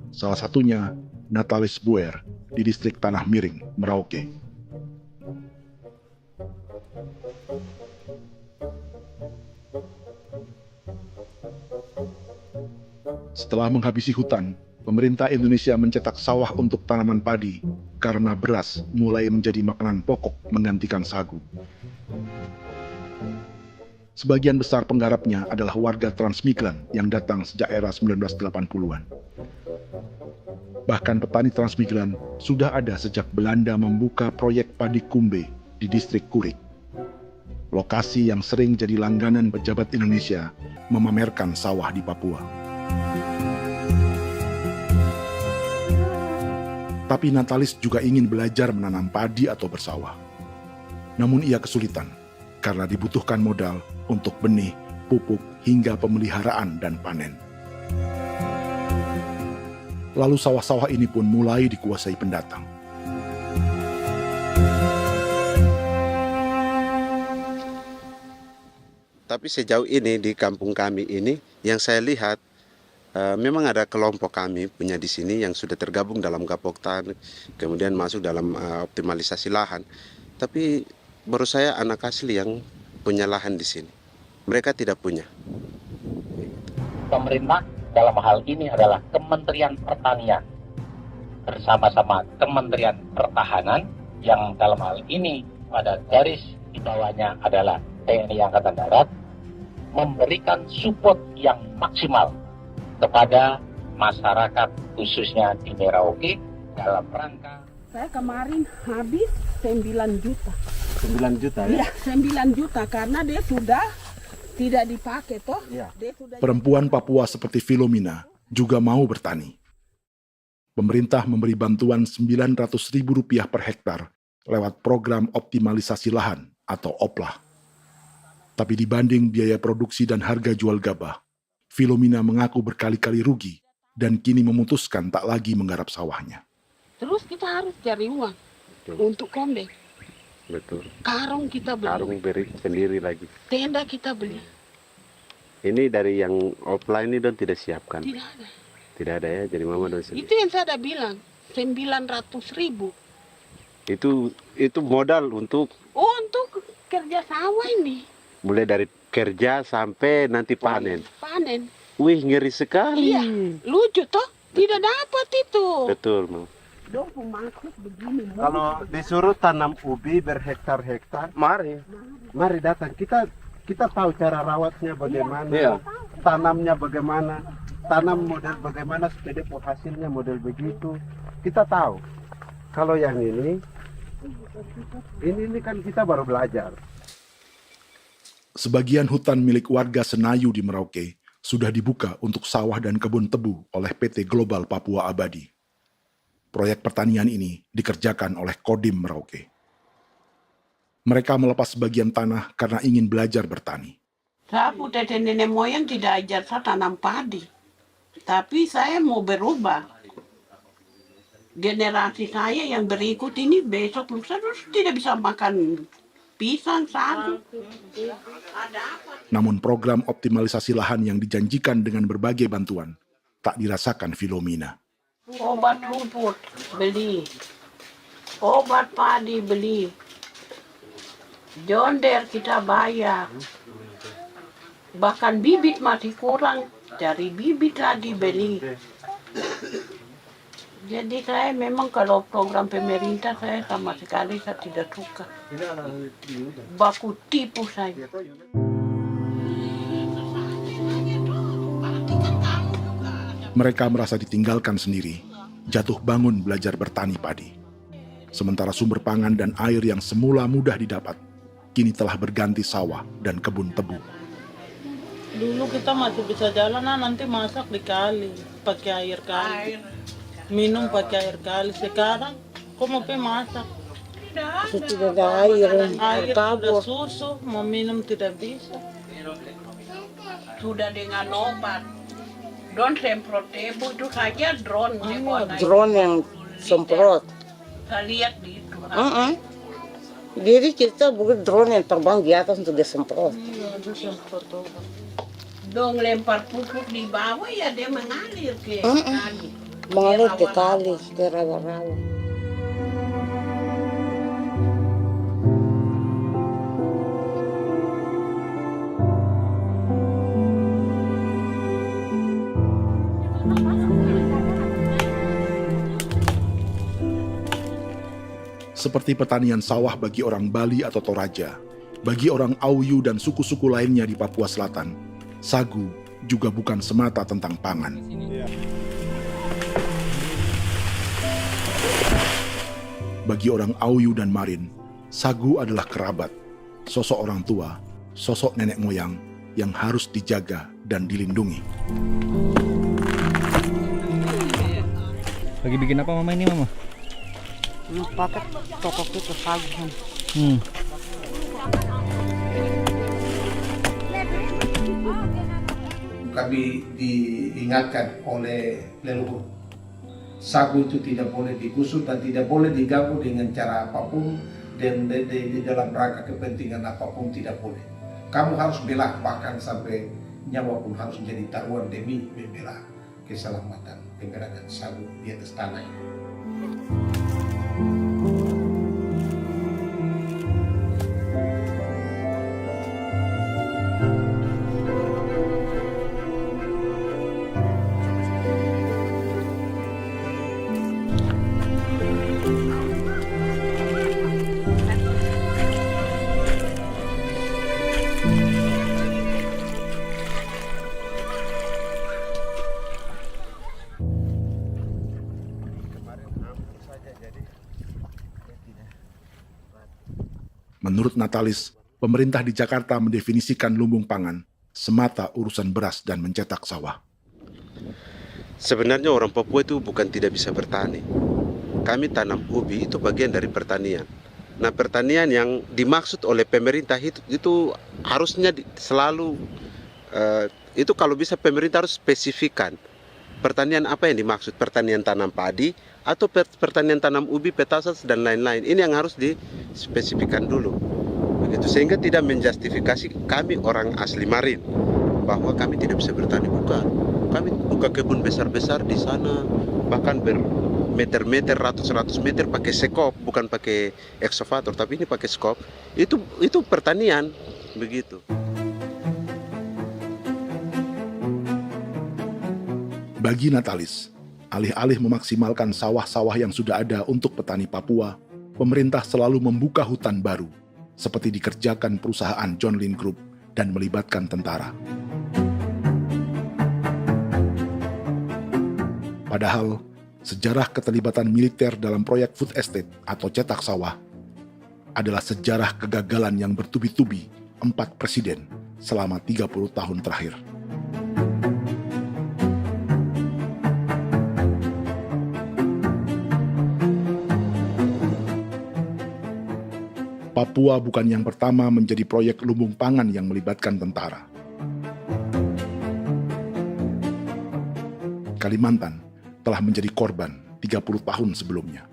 Salah satunya Natalis Buer di distrik Tanah Miring, Merauke. Setelah menghabisi hutan, pemerintah Indonesia mencetak sawah untuk tanaman padi karena beras mulai menjadi makanan pokok menggantikan sagu. Sebagian besar penggarapnya adalah warga transmigran yang datang sejak era 1980-an. Bahkan petani transmigran sudah ada sejak Belanda membuka proyek padi kumbe di distrik Kurik. Lokasi yang sering jadi langganan pejabat Indonesia memamerkan sawah di Papua. Tapi Natalis juga ingin belajar menanam padi atau bersawah. Namun ia kesulitan karena dibutuhkan modal untuk benih, pupuk, hingga pemeliharaan dan panen. Lalu sawah-sawah ini pun mulai dikuasai pendatang. Tapi sejauh ini di kampung kami ini yang saya lihat memang ada kelompok kami punya di sini yang sudah tergabung dalam Gapoktan, kemudian masuk dalam optimalisasi lahan. Tapi baru saya anak asli yang punya lahan di sini. Mereka tidak punya. Pemerintah dalam hal ini adalah Kementerian Pertanian bersama-sama Kementerian Pertahanan yang dalam hal ini pada garis di bawahnya adalah TNI Angkatan Darat, memberikan support yang maksimal kepada masyarakat khususnya di Merauke dalam rangka. Saya kemarin habis 9 juta. 9 juta ya? Iya, 9 juta karena dia sudah tidak dipakai toh. Ya. Perempuan Papua seperti Filomena juga mau bertani. Pemerintah memberi bantuan Rp900.000 per hektar lewat program optimalisasi lahan atau OPLAH. Tapi dibanding biaya produksi dan harga jual gabah, Filomena mengaku berkali-kali rugi dan kini memutuskan tak lagi menggarap sawahnya. Terus kita harus cari uang untuk kondek. Betul. Karung kita beli. Karung beri sendiri lagi. Tenda kita beli. Ini dari yang offline ini don tidak siapkan. Tidak ada. Tidak ada ya, jadi mama don sendiri. Itu yang saya bilang, 900.000. Itu modal untuk kerja sawah ini. Mulai dari kerja sampai nanti panen. Panen. Wih, ngeri sekali. Iya, lucu toh? Tidak dapat itu. Betul, Mam. Dong maksud begini. Kalau disuruh tanam ubi berhektar-hektar, mari datang. Kita tahu cara rawatnya bagaimana, Iya. tanamnya bagaimana, tanam model bagaimana supaya hasilnya model begitu. Kita tahu. Kalau yang ini kan kita baru belajar. Sebagian hutan milik warga Senayu di Merauke sudah dibuka untuk sawah dan kebun tebu oleh PT Global Papua Abadi. Proyek pertanian ini dikerjakan oleh Kodim Merauke. Mereka melepas sebagian tanah karena ingin belajar bertani. Saya tete nenek moyang tidak ajar saya tanam padi. Tapi saya mau berubah. Generasi saya yang berikut ini besok lusa tidak bisa makan pisang, sagu. Namun program optimalisasi lahan yang dijanjikan dengan berbagai bantuan tak dirasakan Filomena. Obat rumput beli, obat padi beli, jonder kita bayar, bahkan bibit masih kurang, cari bibit lagi beli. Jadi saya memang kalau program pemerintah saya sama sekali saya tidak suka. Baku tipu saya. Mereka merasa ditinggalkan sendiri, jatuh bangun belajar bertani padi. Sementara sumber pangan dan air yang semula mudah didapat, kini telah berganti sawah dan kebun tebu. Dulu kita masih bisa jalan, nanti masak di kali, pakai air kali. Minum pakai air kali. Sekarang, kok mau masak? Tidak ada air, Air sudah susu, mau minum tidak bisa. Sudah dengan obat. Don semprot tebu itu saja drone. Drone yang semprot. Saya lihat di itu. Jadi kita bukan drone yang terbang di atas untuk disemprot. Iya, ada semprot obat. Dong lempar pupuk di bawah ya dia mengalir ke kali. Mengalir ke kali, ke rawa-rawa. Seperti pertanian sawah bagi orang Bali atau Toraja, Bagi orang Auyu dan suku-suku lainnya di Papua Selatan, sagu juga bukan semata tentang pangan. Bagi orang Auyu dan Marin, sagu adalah kerabat, sosok orang tua, sosok nenek moyang yang harus dijaga dan dilindungi. Lagi bikin apa mama ini mama? Pakai tokok itu sagu. Kami diingatkan oleh leluhur, sagu itu tidak boleh digusur dan tidak boleh diganggu dengan cara apapun, dan di dalam rangka kepentingan apapun tidak boleh. Kamu harus bela, bahkan sampai nyawa pun harus menjadi taruhan demi membela keselamatan pergerakan sagu di atas tanah ini. Menurut Natalis, pemerintah di Jakarta mendefinisikan lumbung pangan semata urusan beras dan mencetak sawah. Sebenarnya orang Papua itu bukan tidak bisa bertani. Kami tanam ubi itu bagian dari pertanian. Nah, pertanian yang dimaksud oleh pemerintah itu harusnya selalu, itu kalau bisa pemerintah harus spesifikkan. Pertanian apa yang dimaksud? Pertanian tanam padi atau pertanian tanam ubi, petasan dan lain-lain. Ini yang harus dispesifikkan dulu. Begitu, sehingga tidak menjustifikasi kami orang asli Marin bahwa kami tidak bisa bertani. Bukan. Kami buka kebun besar-besar di sana, bahkan bermeter-meter, ratus-ratus meter pakai sekop, bukan pakai ekskavator, tapi ini pakai skop. Itu pertanian, begitu. Bagi Natalis, alih-alih memaksimalkan sawah-sawah yang sudah ada untuk petani Papua, pemerintah selalu membuka hutan baru, seperti dikerjakan perusahaan John Lynn Group dan melibatkan tentara. Padahal, sejarah keterlibatan militer dalam proyek food estate atau cetak sawah adalah sejarah kegagalan yang bertubi-tubi 4 presiden selama 30 tahun terakhir. Papua bukan yang pertama menjadi proyek lumbung pangan yang melibatkan tentara. Kalimantan telah menjadi korban 30 tahun sebelumnya.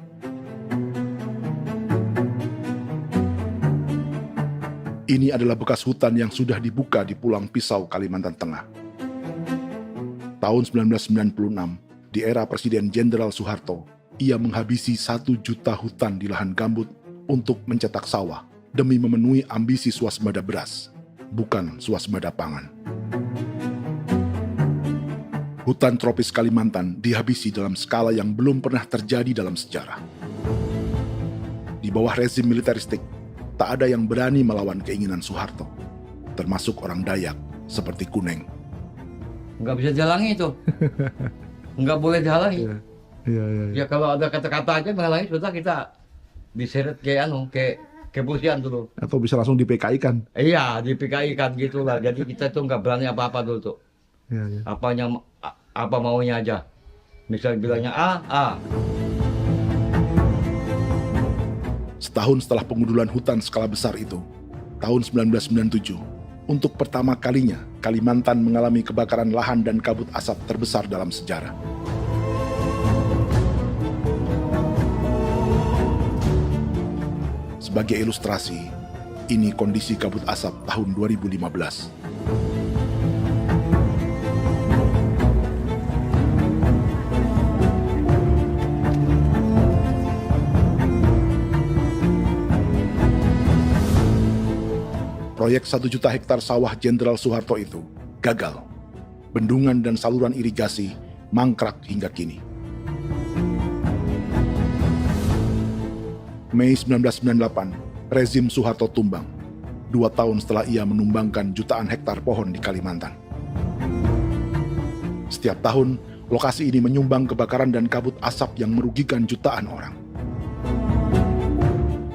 Ini adalah bekas hutan yang sudah dibuka di Pulang Pisau, Kalimantan Tengah. Tahun 1996, di era Presiden Jenderal Soeharto, ia menghabisi 1 juta hutan di lahan gambut untuk mencetak sawah demi memenuhi ambisi swasembada beras, bukan swasembada pangan. Hutan tropis Kalimantan dihabisi dalam skala yang belum pernah terjadi dalam sejarah. Di bawah rezim militeristik, tak ada yang berani melawan keinginan Soeharto, termasuk orang Dayak seperti Kuneng. Nggak bisa dihalangi itu. Nggak boleh dihalangi. Ya kalau ada kata-kata aja menghalangi, sudah kita diseret ke kepolisian dulu. Atau bisa langsung di PKI-kan. Iya, di PKI-kan gitulah. Jadi kita tuh nggak berani apa-apa dulu tuh. Ya. Apa maunya aja. Misal bilangnya A. Setahun setelah pengundulan hutan skala besar itu, tahun 1997, untuk pertama kalinya Kalimantan mengalami kebakaran lahan dan kabut asap terbesar dalam sejarah. Sebagai ilustrasi, ini kondisi kabut asap tahun 2015. Proyek 1 juta hektar sawah Jenderal Soeharto itu gagal. Bendungan dan saluran irigasi mangkrak hingga kini. Mei 1998, rezim Soeharto tumbang. 2 tahun setelah ia menumbangkan jutaan hektar pohon di Kalimantan. Setiap tahun, lokasi ini menyumbang kebakaran dan kabut asap yang merugikan jutaan orang.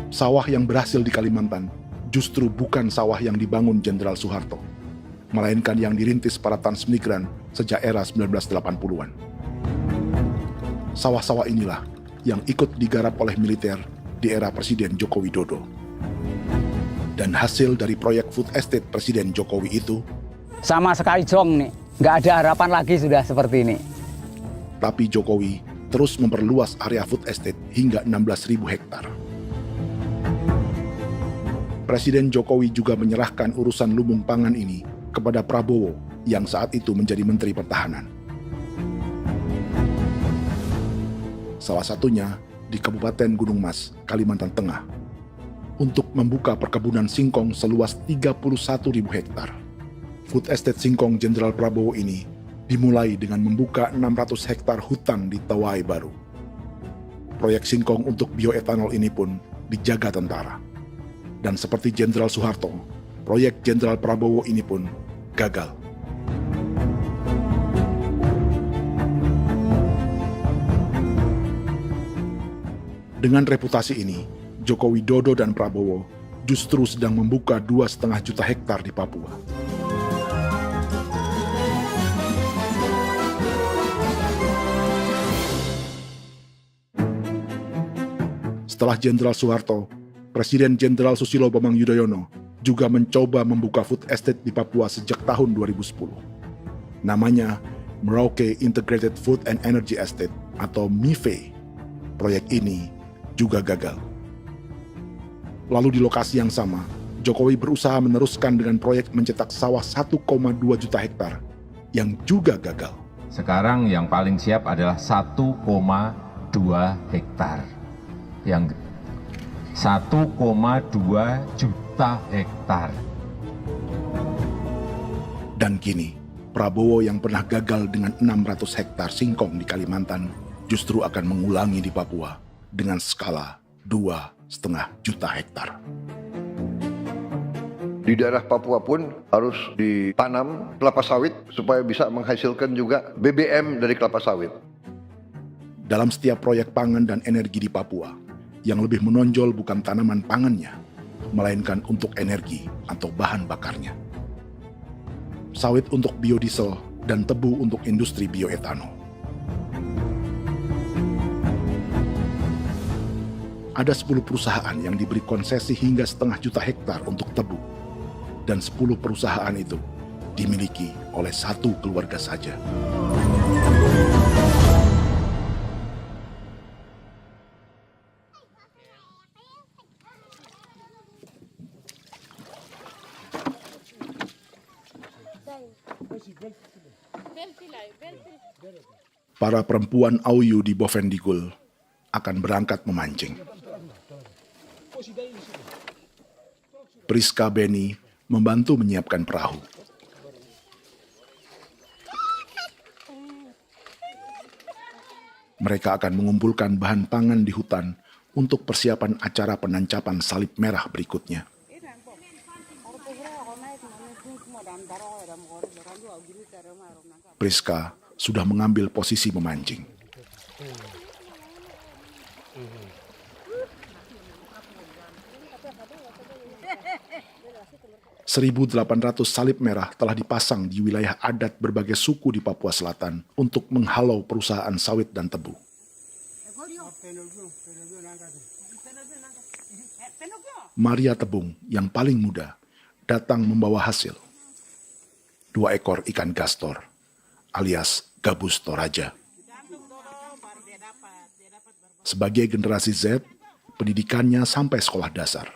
Sawah yang berhasil di Kalimantan justru bukan sawah yang dibangun Jenderal Soeharto, melainkan yang dirintis para transmigran sejak era 1980-an. Sawah-sawah inilah yang ikut digarap oleh militer di era Presiden Joko Widodo. Dan hasil dari proyek food estate Presiden Jokowi itu sama sekali jong nih, nggak ada harapan lagi sudah seperti ini. Tapi Jokowi terus memperluas area food estate hingga 16.000 hektar. Presiden Jokowi juga menyerahkan urusan lumbung pangan ini kepada Prabowo yang saat itu menjadi Menteri Pertahanan. Salah satunya di Kabupaten Gunung Mas, Kalimantan Tengah, untuk membuka perkebunan singkong seluas 31.000 hektar. Food Estate Singkong Jenderal Prabowo ini dimulai dengan membuka 600 hektar hutan di Tawai Baru. Proyek singkong untuk bioetanol ini pun dijaga tentara. Dan seperti Jenderal Soeharto, proyek Jenderal Prabowo ini pun gagal. Dengan reputasi ini, Joko Widodo dan Prabowo justru sedang membuka 2,5 juta hektar di Papua. Setelah Jenderal Soeharto, Presiden Jenderal Susilo Bambang Yudhoyono juga mencoba membuka food estate di Papua sejak tahun 2010. Namanya Merauke Integrated Food and Energy Estate atau MIFE. Proyek ini juga gagal. Lalu di lokasi yang sama, Jokowi berusaha meneruskan dengan proyek mencetak sawah 1,2 juta hektar yang juga gagal. Sekarang yang paling siap adalah 1,2 hektar. Yang 1,2 juta hektar. Dan kini, Prabowo yang pernah gagal dengan 600 hektar singkong di Kalimantan justru akan mengulangi di Papua dengan skala 2,5 juta hektar. Di daerah Papua pun harus ditanam kelapa sawit supaya bisa menghasilkan juga BBM dari kelapa sawit. Dalam setiap proyek pangan dan energi di Papua, yang lebih menonjol bukan tanaman pangannya, melainkan untuk energi atau bahan bakarnya. Sawit untuk biodiesel dan tebu untuk industri bioetanol. Ada 10 perusahaan yang diberi konsesi hingga 0,5 juta hektar untuk tebu. Dan 10 perusahaan itu dimiliki oleh 1 keluarga saja. Para perempuan Auyu di Bovendigul akan berangkat memancing. Priska Beni membantu menyiapkan perahu. Mereka akan mengumpulkan bahan pangan di hutan untuk persiapan acara penancapan salib merah berikutnya. Priska sudah mengambil posisi memancing. .800 salib merah telah dipasang di wilayah adat berbagai suku di Papua Selatan untuk menghalau perusahaan sawit dan tebu. Maria Tebung yang paling muda datang membawa hasil. 2 ekor ikan gastor alias gabus toraja. Sebagai generasi Z, pendidikannya sampai sekolah dasar.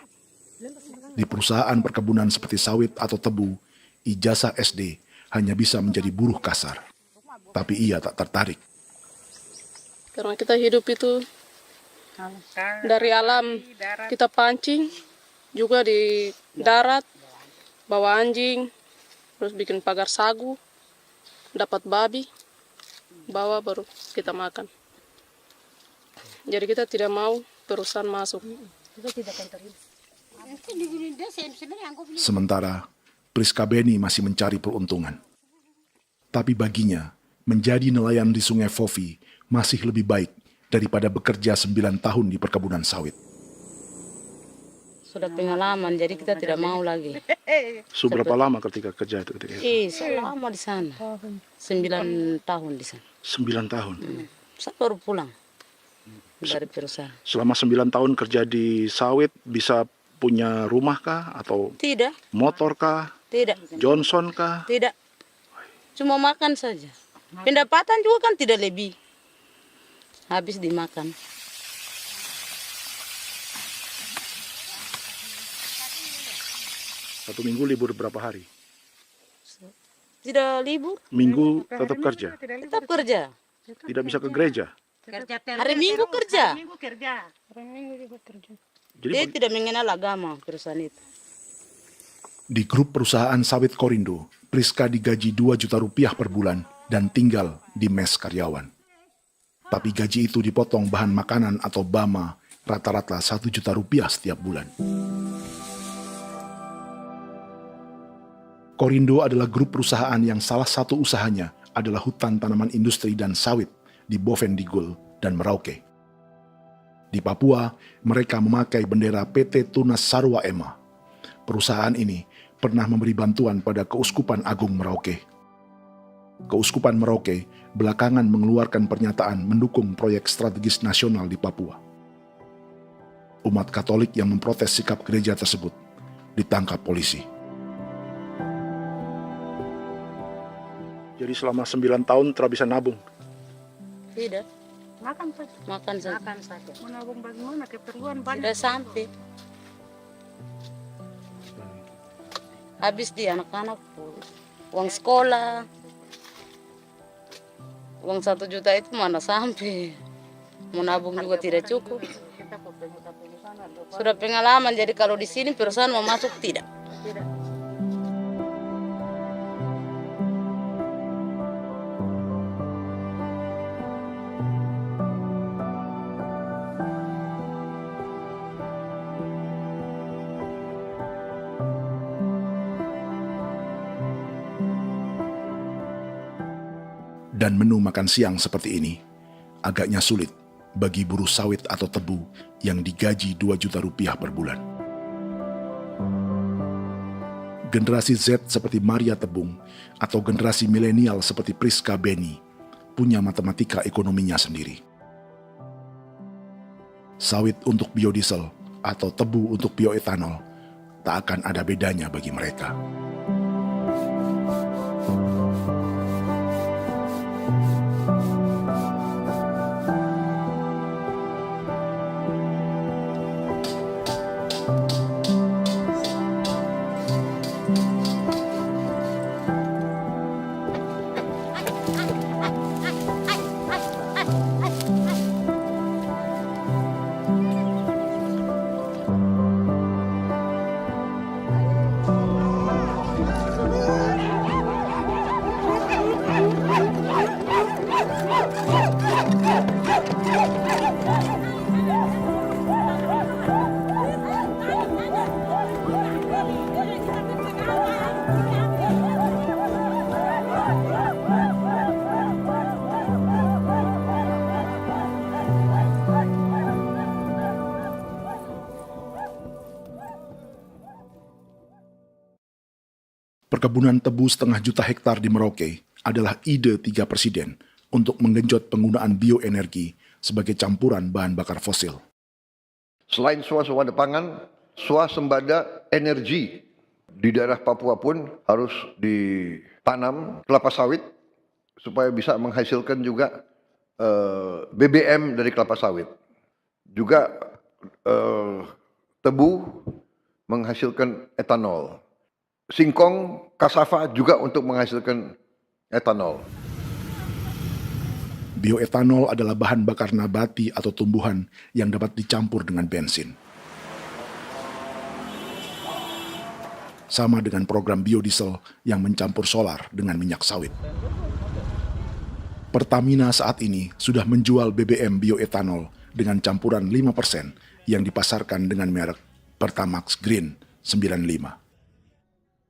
Di perusahaan perkebunan seperti sawit atau tebu, ijazah SD hanya bisa menjadi buruh kasar. Tapi ia tak tertarik. Karena kita hidup itu dari alam, kita pancing, juga di darat, bawa anjing, terus bikin pagar sagu, dapat babi, bawa baru kita makan. Jadi kita tidak mau perusahaan masuk. Kita tidak akan terima. Sementara Priska Beni masih mencari peruntungan. Tapi baginya, menjadi nelayan di Sungai Fofi masih lebih baik daripada bekerja 9 tahun di perkebunan sawit. Sudah pengalaman, jadi kita tidak mau lagi. Seberapa lama ketika kerja itu? Selama di sana. 9 tahun di sana. 9 tahun? Saya baru pulang dari perusahaan. Selama 9 tahun kerja di sawit, bisa punya rumah kah? Atau tidak. Motor kah? Tidak. Johnson kah? Tidak. Cuma makan saja. Pendapatan juga kan tidak lebih. Habis dimakan. Satu minggu libur berapa hari? Tidak libur. Minggu tetap kerja? Tetap kerja. Tidak bisa ke gereja? Hari Minggu kerja. Hari Minggu juga kerja. Dia tidak mengenal agama perusahaan itu. Di grup perusahaan sawit Korindo, Priska digaji 2 juta rupiah per bulan dan tinggal di mes karyawan. Tapi gaji itu dipotong bahan makanan atau BAMA rata-rata 1 juta rupiah setiap bulan. Korindo adalah grup perusahaan yang salah satu usahanya adalah hutan tanaman industri dan sawit di Bovendigul dan Merauke. Di Papua, mereka memakai bendera PT Tunas Sarwa Ema. Perusahaan ini pernah memberi bantuan pada Keuskupan Agung Merauke. Keuskupan Merauke belakangan mengeluarkan pernyataan mendukung proyek strategis nasional di Papua. Umat Katolik yang memprotes sikap gereja tersebut ditangkap polisi. Jadi selama 9 tahun tidak bisa nabung? Tidak. Makan saja. Makan saja. Makan saja. Menabung bagaimana? Keperluan banyak. Tidak sampai. Habis di anak-anak uang sekolah. Uang 1 juta itu mana sampai. Mau nabung juga tidak cukup. Sudah pengalaman, jadi kalau di sini perusahaan mau masuk tidak. Dan menu makan siang seperti ini agaknya sulit bagi buruh sawit atau tebu yang digaji 2 juta rupiah per bulan. Generasi Z seperti Maria Tebung atau generasi milenial seperti Priska Beni punya matematika ekonominya sendiri. Sawit untuk biodiesel atau tebu untuk bioetanol tak akan ada bedanya bagi mereka. Perkebunan tebu 1,5 juta hektar di Merauke adalah ide 3 presiden untuk menggenjot penggunaan bioenergi sebagai campuran bahan bakar fosil. Selain swasembada pangan, swasembada energi di daerah Papua pun harus ditanam kelapa sawit supaya bisa menghasilkan juga BBM dari kelapa sawit. Juga tebu menghasilkan etanol. Singkong, kasava juga untuk menghasilkan etanol. Bioetanol adalah bahan bakar nabati atau tumbuhan yang dapat dicampur dengan bensin. Sama dengan program biodiesel yang mencampur solar dengan minyak sawit. Pertamina saat ini sudah menjual BBM bioetanol dengan campuran 5% yang dipasarkan dengan merek Pertamax Green 95.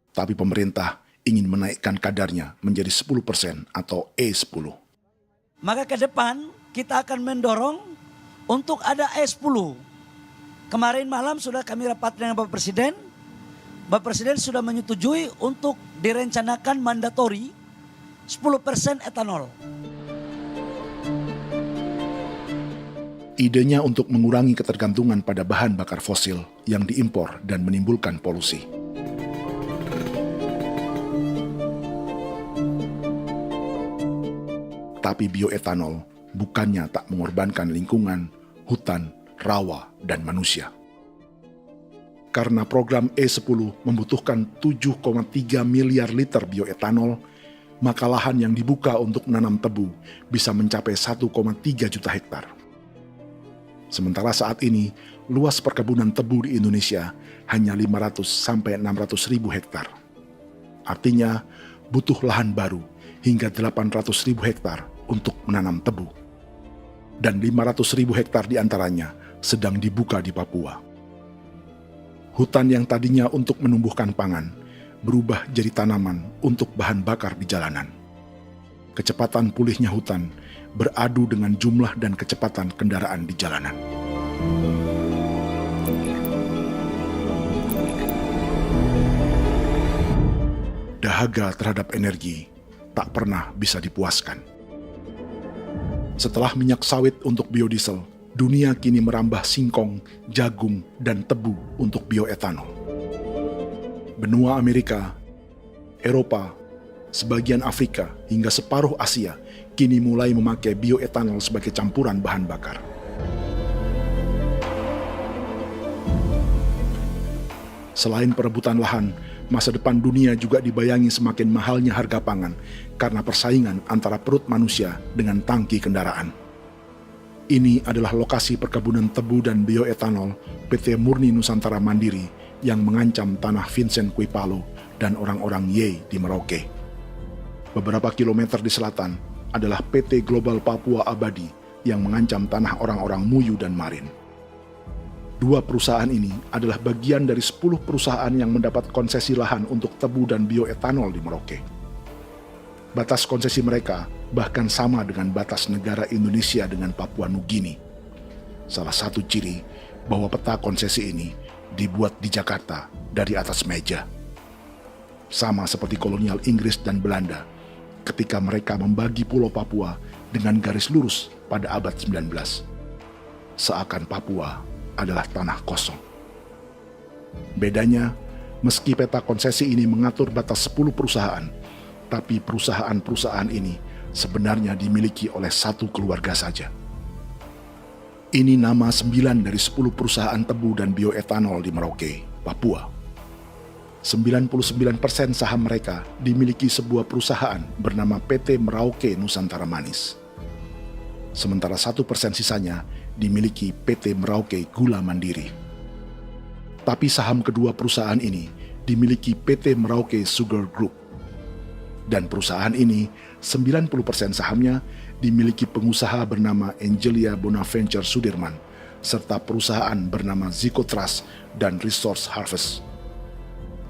Tapi pemerintah ingin menaikkan kadarnya menjadi 10% atau E10. Maka ke depan kita akan mendorong untuk ada E10. Kemarin malam sudah kami rapat dengan Bapak Presiden. Bapak Presiden sudah menyetujui untuk direncanakan mandatori 10% etanol. Idenya untuk mengurangi ketergantungan pada bahan bakar fosil yang diimpor dan menimbulkan polusi. Tapi bioetanol bukannya tak mengorbankan lingkungan, hutan, rawa, dan manusia. Karena program E10 membutuhkan 7,3 miliar liter bioetanol, maka lahan yang dibuka untuk menanam tebu bisa mencapai 1,3 juta hektar. Sementara saat ini, luas perkebunan tebu di Indonesia hanya 500 sampai 600 ribu hektar. Artinya, butuh lahan baru hingga 800 ribu hektar untuk menanam tebu. Dan 500 ribu hektar diantaranya sedang dibuka di Papua. Hutan yang tadinya untuk menumbuhkan pangan berubah jadi tanaman untuk bahan bakar di jalanan. Kecepatan pulihnya hutan beradu dengan jumlah dan kecepatan kendaraan di jalanan. Dahaga terhadap energi tak pernah bisa dipuaskan. Setelah minyak sawit untuk biodiesel, dunia kini merambah singkong, jagung, dan tebu untuk bioetanol. Benua Amerika, Eropa, sebagian Afrika, hingga separuh Asia kini mulai memakai bioetanol sebagai campuran bahan bakar. Selain perebutan lahan, masa depan dunia juga dibayangi semakin mahalnya harga pangan karena persaingan antara perut manusia dengan tangki kendaraan. Ini adalah lokasi perkebunan tebu dan bioetanol PT Murni Nusantara Mandiri yang mengancam tanah Vincent Quipalo dan orang-orang Ye di Merauke. Beberapa kilometer di selatan adalah PT Global Papua Abadi yang mengancam tanah orang-orang Muyu dan Marin. Dua perusahaan ini adalah bagian dari 10 perusahaan yang mendapat konsesi lahan untuk tebu dan bioetanol di Merauke. Batas konsesi mereka bahkan sama dengan batas negara Indonesia dengan Papua Nugini. Salah satu ciri bahwa peta konsesi ini dibuat di Jakarta dari atas meja. Sama seperti kolonial Inggris dan Belanda ketika mereka membagi Pulau Papua dengan garis lurus pada abad 19. Seakan Papua adalah tanah kosong. Bedanya, meski peta konsesi ini mengatur batas 10 perusahaan, tapi perusahaan-perusahaan ini sebenarnya dimiliki oleh satu keluarga saja. Ini nama 9 dari 10 perusahaan tebu dan bioetanol di Merauke, Papua. 99% saham mereka dimiliki sebuah perusahaan bernama PT Merauke Nusantara Manis. Sementara 1% sisanya dimiliki PT Merauke Gula Mandiri. Tapi saham kedua perusahaan ini dimiliki PT Merauke Sugar Group. Dan perusahaan ini, 90% sahamnya dimiliki pengusaha bernama Angelia Bonaventure Sudirman, serta perusahaan bernama Zico Trust dan Resource Harvest.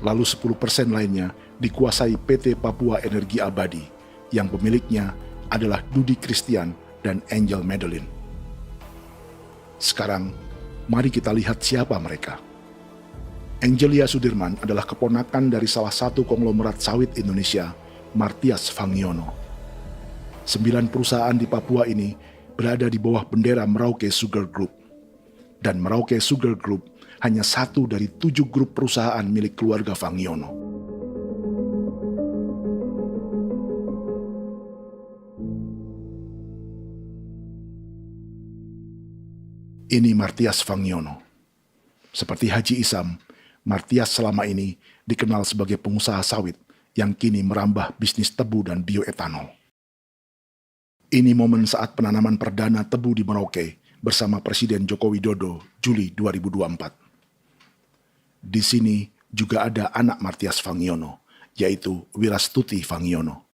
Lalu 10% lainnya dikuasai PT Papua Energi Abadi, yang pemiliknya adalah Dudi Christian dan Angel Madeline. Sekarang, mari kita lihat siapa mereka. Angelia Sudirman adalah keponakan dari salah satu konglomerat sawit Indonesia, Martias Fangiono. 9 perusahaan di Papua ini berada di bawah bendera Merauke Sugar Group. Dan Merauke Sugar Group hanya satu dari 7 grup perusahaan milik keluarga Fangiono. Ini Martias Fangiono. Seperti Haji Isam, Martias selama ini dikenal sebagai pengusaha sawit yang kini merambah bisnis tebu dan bioetanol. Ini momen saat penanaman perdana tebu di Merauke bersama Presiden Joko Widodo Juli 2024. Di sini juga ada anak Martias Fangiono, yaitu Wirastuti Fangiono.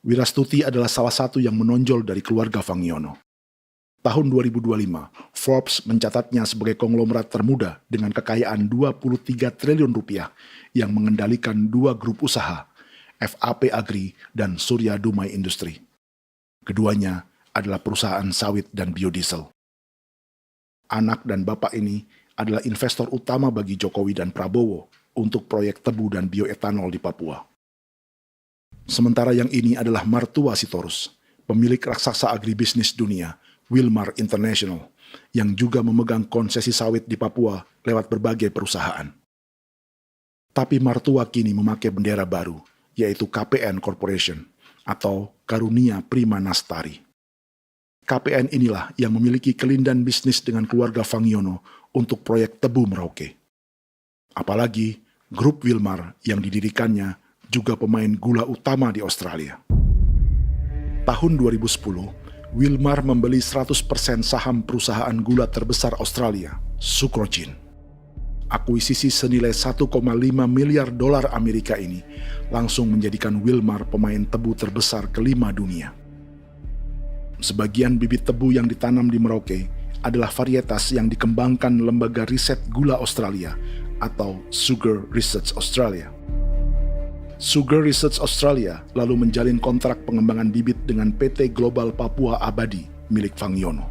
Wirastuti adalah salah satu yang menonjol dari keluarga Fangiono. Tahun 2025, Forbes mencatatnya sebagai konglomerat termuda dengan kekayaan 23 triliun rupiah yang mengendalikan 2 grup usaha, FAP Agri dan Surya Dumai Industri. Keduanya adalah perusahaan sawit dan biodiesel. Anak dan bapak ini adalah investor utama bagi Jokowi dan Prabowo untuk proyek tebu dan bioetanol di Papua. Sementara yang ini adalah Martua Sitorus, pemilik raksasa agribisnis dunia, Wilmar International, yang juga memegang konsesi sawit di Papua lewat berbagai perusahaan. Tapi Martua kini memakai bendera baru, yaitu KPN Corporation atau Karunia Prima Nastari. KPN inilah yang memiliki kelindan bisnis dengan keluarga Fangiono untuk proyek tebu Merauke. Apalagi grup Wilmar yang didirikannya juga pemain gula utama di Australia. Tahun 2010, Wilmar membeli 100% saham perusahaan gula terbesar Australia, Sucrogin. Akuisisi senilai 1,5 miliar dolar Amerika ini langsung menjadikan Wilmar pemain tebu terbesar kelima dunia. Sebagian bibit tebu yang ditanam di Merauke adalah varietas yang dikembangkan Lembaga Riset Gula Australia atau Sugar Research Australia. Sugar Research Australia lalu menjalin kontrak pengembangan bibit dengan PT Global Papua Abadi milik Fangiono.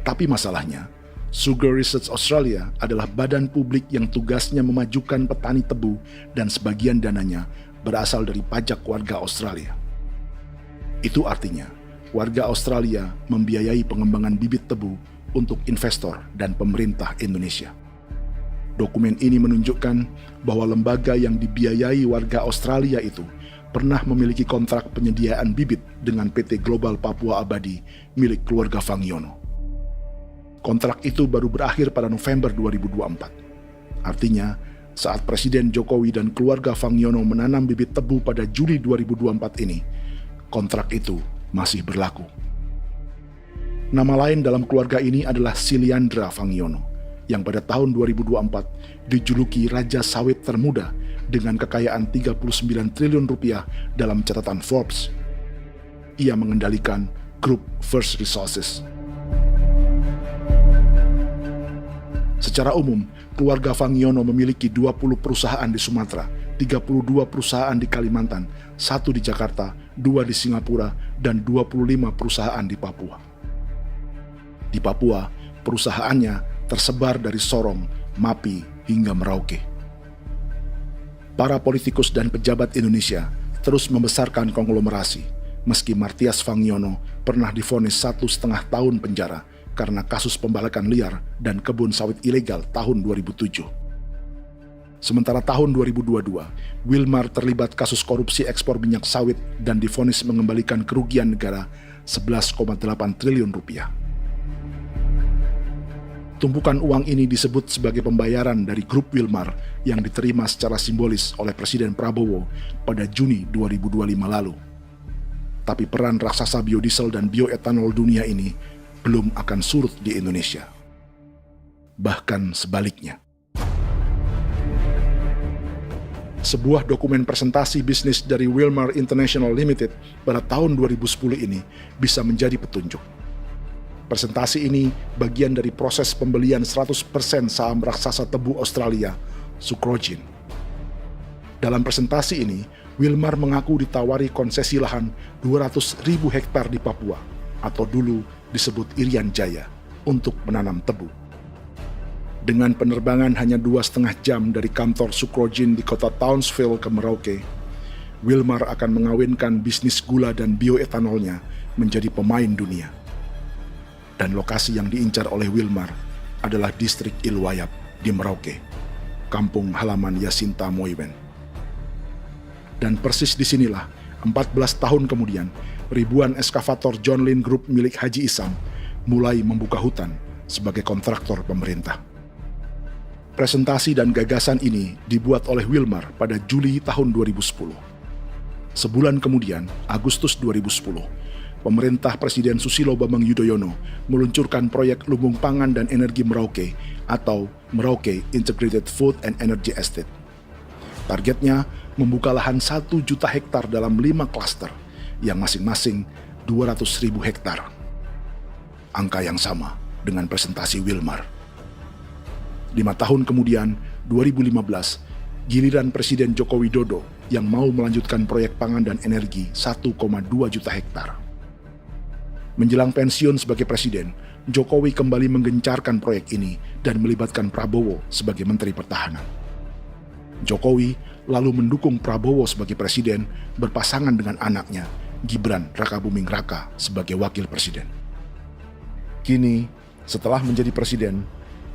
Tapi masalahnya, Sugar Research Australia adalah badan publik yang tugasnya memajukan petani tebu dan sebagian dananya berasal dari pajak warga Australia. Itu artinya, warga Australia membiayai pengembangan bibit tebu untuk investor dan pemerintah Indonesia. Dokumen ini menunjukkan bahwa lembaga yang dibiayai warga Australia itu pernah memiliki kontrak penyediaan bibit dengan PT Global Papua Abadi milik keluarga Fangiono. Kontrak itu baru berakhir pada November 2024. Artinya, saat Presiden Jokowi dan keluarga Fangiono menanam bibit tebu pada Juli 2024 ini, kontrak itu masih berlaku. Nama lain dalam keluarga ini adalah Siliandra Fangiono, yang pada tahun 2024 dijuluki Raja Sawit Termuda dengan kekayaan 39 triliun rupiah dalam catatan Forbes. Ia mengendalikan grup First Resources. Secara umum, keluarga Fangiono memiliki 20 perusahaan di Sumatera, 32 perusahaan di Kalimantan, 1 di Jakarta, 2 di Singapura, dan 25 perusahaan di Papua. Di Papua, perusahaannya tersebar dari Sorong, Mapi, hingga Merauke. Para politikus dan pejabat Indonesia terus membesarkan konglomerasi, meski Martias Fangiono pernah divonis 1,5 tahun penjara karena kasus pembalakan liar dan kebun sawit ilegal tahun 2007. Sementara tahun 2022, Wilmar terlibat kasus korupsi ekspor minyak sawit dan divonis mengembalikan kerugian negara 11,8 triliun rupiah. Tumpukan uang ini disebut sebagai pembayaran dari grup Wilmar yang diterima secara simbolis oleh Presiden Prabowo pada Juni 2025 lalu. Tapi peran raksasa biodiesel dan bioetanol dunia ini belum akan surut di Indonesia. Bahkan sebaliknya. Sebuah dokumen presentasi bisnis dari Wilmar International Limited pada tahun 2010 ini bisa menjadi petunjuk. Presentasi ini bagian dari proses pembelian 100% saham raksasa tebu Australia, Sucrogin. Dalam presentasi ini, Wilmar mengaku ditawari konsesi lahan 200.000 hektar di Papua, atau dulu disebut Irian Jaya, untuk menanam tebu. Dengan penerbangan hanya 2,5 jam dari kantor Sucrogin di kota Townsville ke Merauke, Wilmar akan mengawinkan bisnis gula dan bioetanolnya menjadi pemain dunia. Dan lokasi yang diincar oleh Wilmar adalah distrik Ilwayap di Merauke, kampung halaman Yasinta Moiwen. Dan persis disinilah, 14 tahun kemudian, ribuan eskavator John Lynn Group milik Haji Isam mulai membuka hutan sebagai kontraktor pemerintah. Presentasi dan gagasan ini dibuat oleh Wilmar pada Juli tahun 2010. Sebulan kemudian, Agustus 2010, pemerintah Presiden Susilo Bambang Yudhoyono meluncurkan proyek Lumbung Pangan dan Energi Merauke atau Merauke Integrated Food and Energy Estate. Targetnya membuka lahan 1 juta hektar dalam 5 klaster yang masing-masing 200.000 hektar. Angka yang sama dengan presentasi Wilmar. 5 tahun kemudian, 2015, giliran Presiden Joko Widodo yang mau melanjutkan proyek pangan dan energi 1,2 juta hektar. Menjelang pensiun sebagai presiden, Jokowi kembali menggencarkan proyek ini dan melibatkan Prabowo sebagai Menteri Pertahanan. Jokowi lalu mendukung Prabowo sebagai presiden berpasangan dengan anaknya, Gibran Rakabuming Raka sebagai wakil presiden. Kini, setelah menjadi presiden,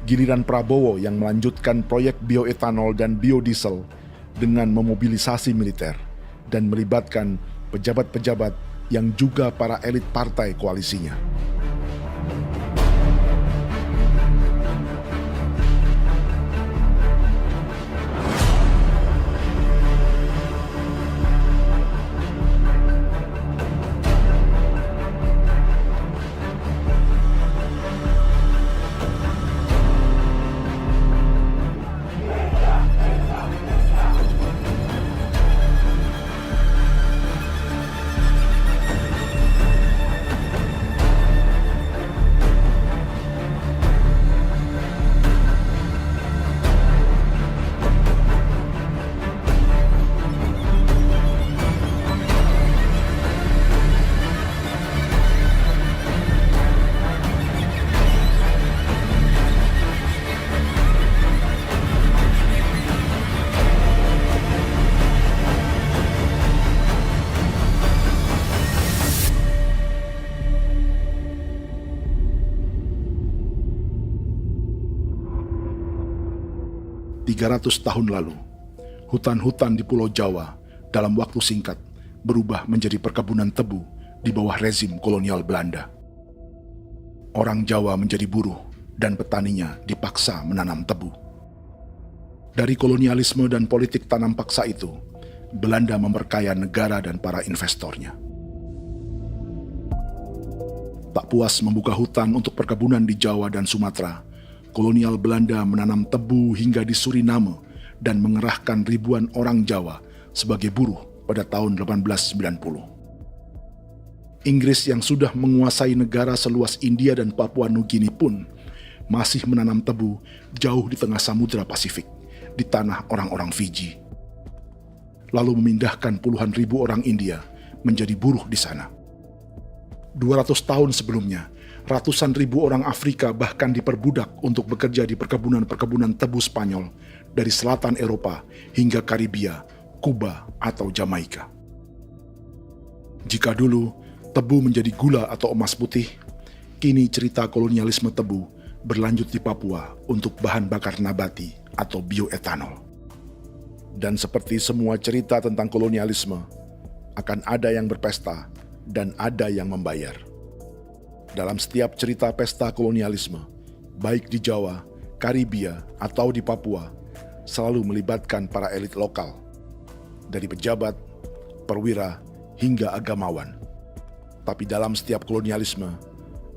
giliran Prabowo yang melanjutkan proyek bioetanol dan biodiesel dengan memobilisasi militer dan melibatkan pejabat-pejabat yang juga para elit partai koalisinya. Tahun lalu, hutan-hutan di Pulau Jawa dalam waktu singkat berubah menjadi perkebunan tebu di bawah rezim kolonial Belanda. Orang Jawa menjadi buruh dan petaninya dipaksa menanam tebu. Dari kolonialisme dan politik tanam paksa itu, Belanda memperkaya negara dan para investornya. Tak puas membuka hutan untuk perkebunan di Jawa dan Sumatera, kolonial Belanda menanam tebu hingga di Suriname dan mengerahkan ribuan orang Jawa sebagai buruh pada tahun 1890. Inggris yang sudah menguasai negara seluas India dan Papua Nugini pun masih menanam tebu jauh di tengah Samudra Pasifik, di tanah orang-orang Fiji. Lalu memindahkan puluhan ribu orang India menjadi buruh di sana. 200 tahun sebelumnya, ratusan ribu orang Afrika bahkan diperbudak untuk bekerja di perkebunan-perkebunan tebu Spanyol dari selatan Eropa hingga Karibia, Kuba, atau Jamaika. Jika dulu tebu menjadi gula atau emas putih, kini cerita kolonialisme tebu berlanjut di Papua untuk bahan bakar nabati atau bioetanol. Dan seperti semua cerita tentang kolonialisme, akan ada yang berpesta dan ada yang membayar. Dalam setiap cerita pesta kolonialisme, baik di Jawa, Karibia, atau di Papua, selalu melibatkan para elit lokal, dari pejabat, perwira, hingga agamawan. Tapi dalam setiap kolonialisme,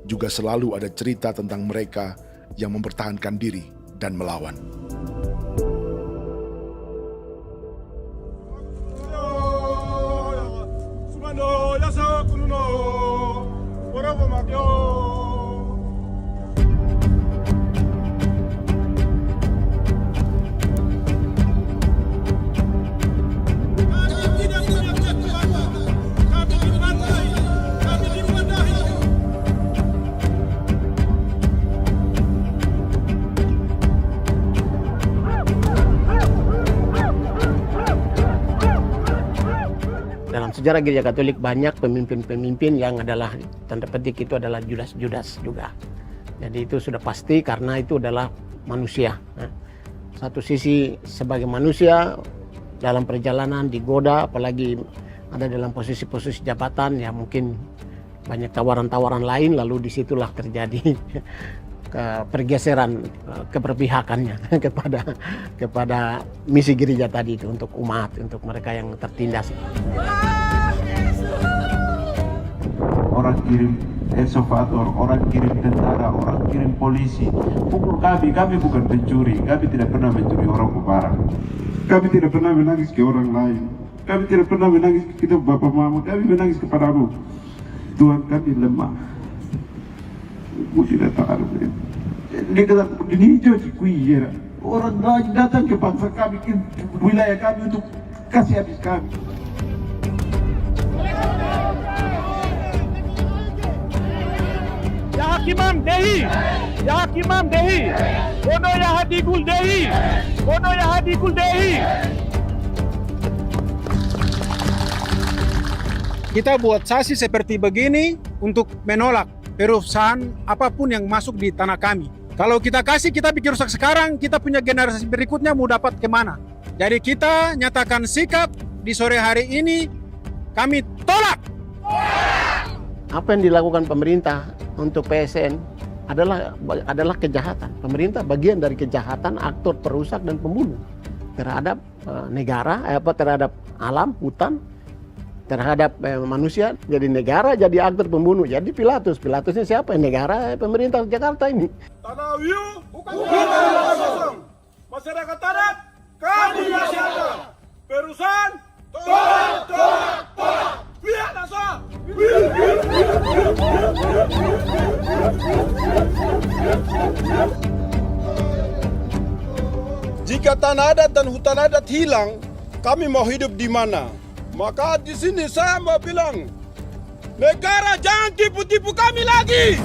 juga selalu ada cerita tentang mereka yang mempertahankan diri dan melawan. Dalam sejarah Gereja Katolik banyak pemimpin-pemimpin yang adalah tanda petik itu adalah Judas-Judas juga. Jadi itu sudah pasti karena itu adalah manusia. Satu sisi sebagai manusia dalam perjalanan digoda, apalagi ada dalam posisi-posisi jabatan, ya mungkin banyak tawaran-tawaran lain, lalu disitulah terjadi pergeseran keberpihakannya kepada misi gereja tadi itu untuk umat, untuk mereka yang tertindas. Orang kirim eksavator, orang kirim tentara, orang kirim polisi. Pukul kami bukan pencuri, kami tidak pernah mencuri orang barang. Kami tidak pernah menangis ke orang lain. Kami tidak pernah menangis ke kita bapak mama, kami menangis kepadamu. Tuhan kami lemah. Sudah tahu. Dia kata ini hijau cikui. Orang datang ke bangsa kami, ke wilayah kami untuk kasih habis kami. Ya Hakimam Dehi, Ya Hakimam Dehi, Bono Ya Hadikul Dehi, Bono Ya Hadikul Dehi. Kita buat sasi seperti begini untuk menolak perusahaan apapun yang masuk di tanah kami. Kalau kita kasih, kita bikin rusak sekarang, kita punya generasi berikutnya mau dapat kemana. Jadi kita nyatakan sikap di sore hari ini, kami tolak. Apa yang dilakukan pemerintah untuk PSN adalah kejahatan. Pemerintah bagian dari kejahatan, aktor perusak dan pembunuh terhadap negara, terhadap alam, hutan, terhadap manusia. Jadi negara jadi aktor pembunuh. Jadi Pilatusnya siapa? Negara, pemerintah Jakarta ini. Tanah Wiu bukan kosong. Masyarakat adat kami masyarakat. Perusahaan tolak. Biar nasa. Jika tanah adat dan hutan adat hilang, kami mau hidup di mana? Maka di sini saya mau bilang, negara jangan tipu-tipu kami lagi.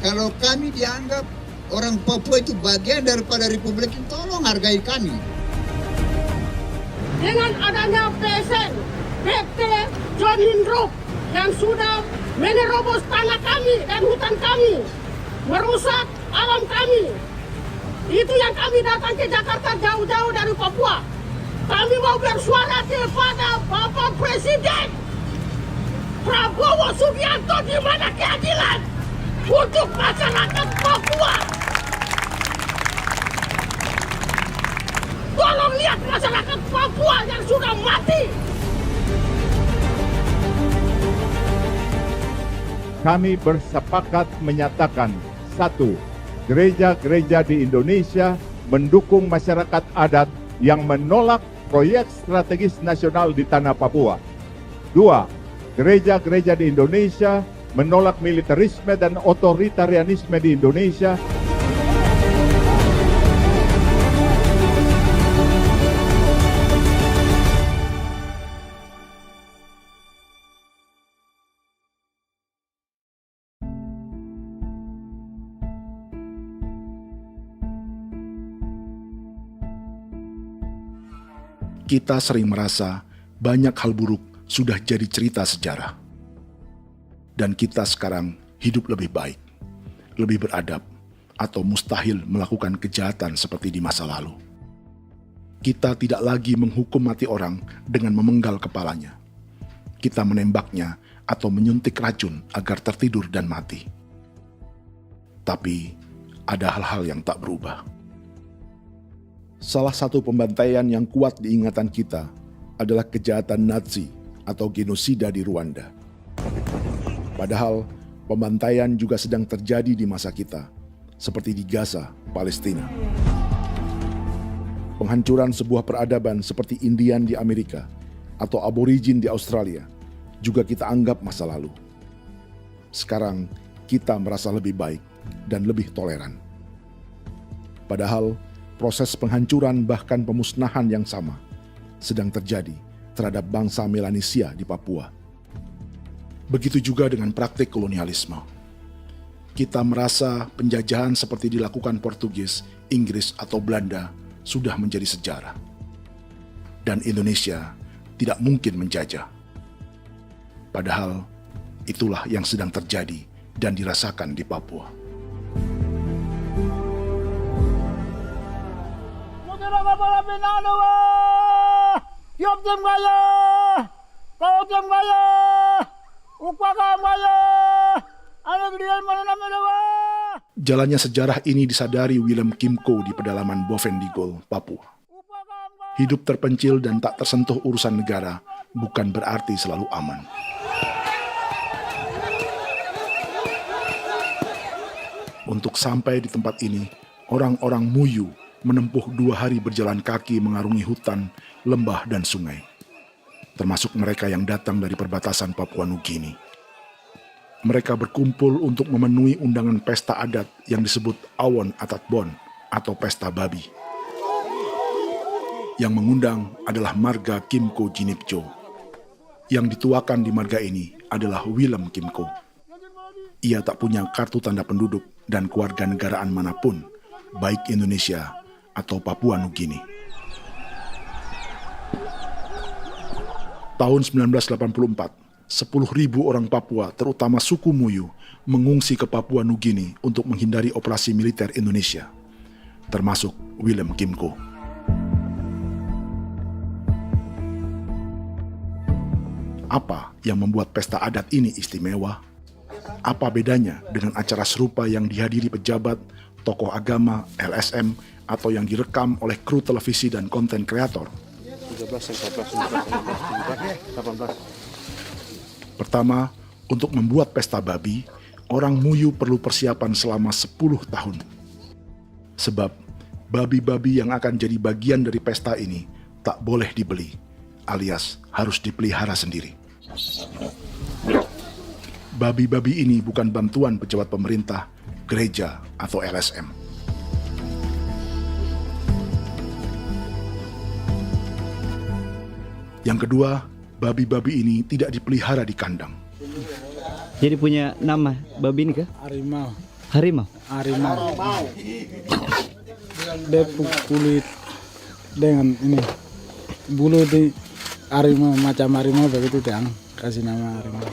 Kalau kami dianggap orang Papua itu bagian daripada Republik ini, tolong hargai kami. Dengan adanya PSN, PT John Hindrook yang sudah menerobos tanah kami dan hutan kami, merusak alam kami. Itu yang kami datang ke Jakarta jauh-jauh dari Papua. Kami mau bersuara kepada Bapak Presiden Prabowo Subianto, di mana keadilan untuk masyarakat Papua. Tolong lihat masyarakat Papua yang sudah mati. Kami bersepakat menyatakan, 1. Gereja-gereja di Indonesia mendukung masyarakat adat yang menolak proyek strategis nasional di tanah Papua. 2. Gereja-gereja di Indonesia menolak militerisme dan otoritarianisme di Indonesia. Kita sering merasa banyak hal buruk sudah jadi cerita sejarah. Dan kita sekarang hidup lebih baik, lebih beradab, atau mustahil melakukan kejahatan seperti di masa lalu. Kita tidak lagi menghukum mati orang dengan memenggal kepalanya. Kita menembaknya atau menyuntik racun agar tertidur dan mati. Tapi ada hal-hal yang tak berubah. Salah satu pembantaian yang kuat di ingatan kita adalah kejahatan Nazi atau genosida di Rwanda. Padahal pembantaian juga sedang terjadi di masa kita, seperti di Gaza, Palestina. Penghancuran sebuah peradaban seperti Indian di Amerika atau aborigin di Australia juga kita anggap masa lalu. Sekarang kita merasa lebih baik dan lebih toleran. Padahal proses penghancuran bahkan pemusnahan yang sama sedang terjadi terhadap bangsa Melanesia di Papua. Begitu juga dengan praktik kolonialisme. Kita merasa penjajahan seperti dilakukan Portugis, Inggris, atau Belanda sudah menjadi sejarah. Dan Indonesia tidak mungkin menjajah. Padahal itulah yang sedang terjadi dan dirasakan di Papua. Jalannya sejarah ini disadari Willem Kimco di pedalaman Bovendigol, Papua. Hidup terpencil dan tak tersentuh urusan negara bukan berarti selalu aman. Untuk sampai di tempat ini, orang-orang Muyu menempuh 2 hari berjalan kaki mengarungi hutan, lembah, dan sungai. Termasuk mereka yang datang dari perbatasan Papua Nugini. Mereka berkumpul untuk memenuhi undangan pesta adat yang disebut Awon Atatbon atau Pesta Babi. Yang mengundang adalah marga Kimco Jinipjo. Yang dituakan di marga ini adalah Willem Kimco. Ia tak punya kartu tanda penduduk dan kewarganegaraan manapun, baik Indonesia atau Papua Nugini. Tahun 1984, 10.000 orang Papua, terutama suku Muyu, mengungsi ke Papua Nugini untuk menghindari operasi militer Indonesia, termasuk Willem Kimco. Apa yang membuat pesta adat ini istimewa? Apa bedanya dengan acara serupa yang dihadiri pejabat, tokoh agama, LSM, atau yang direkam oleh kru televisi dan konten kreator? 18. Pertama, untuk membuat pesta babi, orang Muyu perlu persiapan selama 10 tahun. Sebab, babi-babi yang akan jadi bagian dari pesta ini tak boleh dibeli, alias harus dipelihara sendiri. Babi-babi ini bukan bantuan pejabat pemerintah, gereja, atau LSM. Yang kedua, babi-babi ini tidak dipelihara di kandang. Jadi punya nama babi ini kah? Harimau. Harimau? Harimau. Dia kulit dengan ini bulu di harimau, macam harimau begitu yang kasih nama harimau.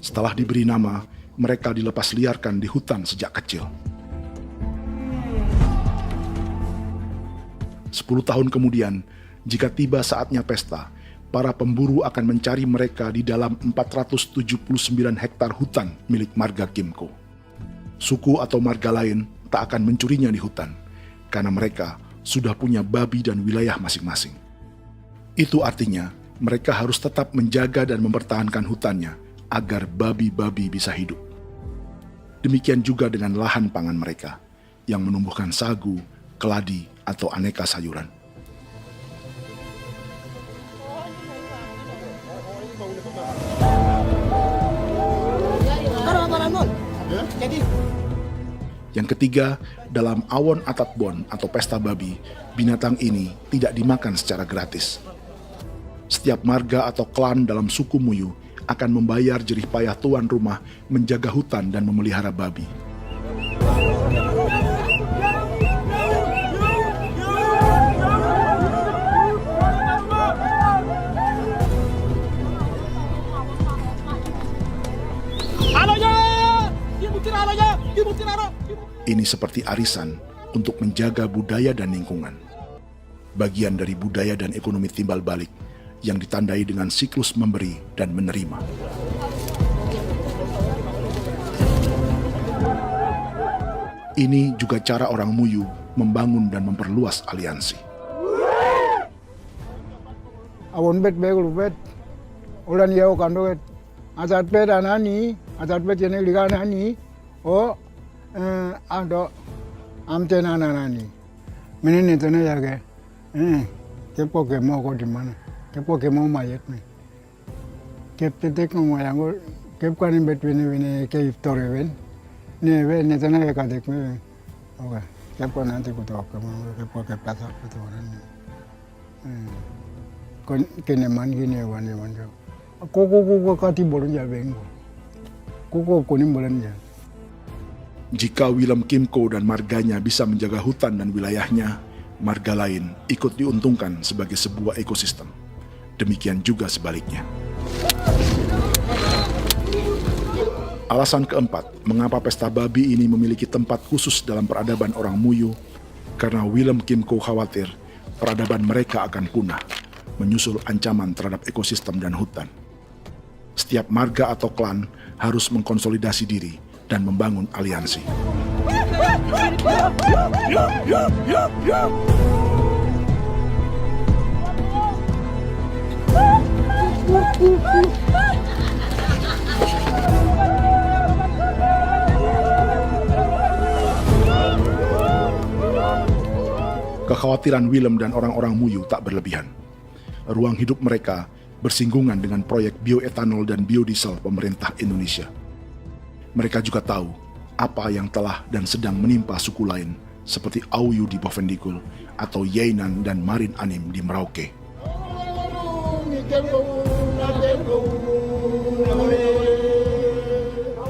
Setelah diberi nama, mereka dilepas liarkan di hutan sejak kecil. 10 tahun kemudian, jika tiba saatnya pesta, para pemburu akan mencari mereka di dalam 479 hektar hutan milik marga Kimco. Suku atau marga lain tak akan mencurinya di hutan, karena mereka sudah punya babi dan wilayah masing-masing. Itu artinya, mereka harus tetap menjaga dan mempertahankan hutannya, agar babi-babi bisa hidup. Demikian juga dengan lahan pangan mereka, yang menumbuhkan sagu, keladi, atau aneka sayuran. Yang ketiga, dalam Awon Atatbon atau pesta babi, binatang ini tidak dimakan secara gratis. Setiap marga atau klan dalam suku Muyu akan membayar jerih payah tuan rumah menjaga hutan dan memelihara babi. Ini seperti arisan untuk menjaga budaya dan lingkungan. Bagian dari budaya dan ekonomi timbal balik yang ditandai dengan siklus memberi dan menerima. Ini juga cara orang Muyu membangun dan memperluas aliansi. Awon bet begul bet, ulan yau kando bet, asat bet anani, asat bet jene liga anani, ado amten anani, menini tene yage, kepo kemo ko di mana? Kepo kemo mayat nih. Kep tetek ngomong yang gue, kep kan bet wini ke iftore wen, nih wen nih tanah ya kadek nih. Oke, kep kan nanti kutu aku mau kepo kep pasar kutu orang nih. Kon keneman gini wan jo. Koko kati bolon jabeng. Koko kuning bolon ja. Jika Willem Kimco dan marganya bisa menjaga hutan dan wilayahnya, marga lain ikut diuntungkan sebagai sebuah ekosistem. Demikian juga sebaliknya. Alasan keempat, mengapa pesta babi ini memiliki tempat khusus dalam peradaban orang Muyu, karena Willem Kim Ko khawatir peradaban mereka akan punah, menyusul ancaman terhadap ekosistem dan hutan. Setiap marga atau klan harus mengkonsolidasi diri dan membangun aliansi. Kekhawatiran Willem dan orang-orang Muyu tak berlebihan. Ruang hidup mereka bersinggungan dengan proyek bioetanol dan biodiesel pemerintah Indonesia. Mereka juga tahu apa yang telah dan sedang menimpa suku lain seperti Auyu di Bovendikul atau Yainan dan Marin Anim di Merauke.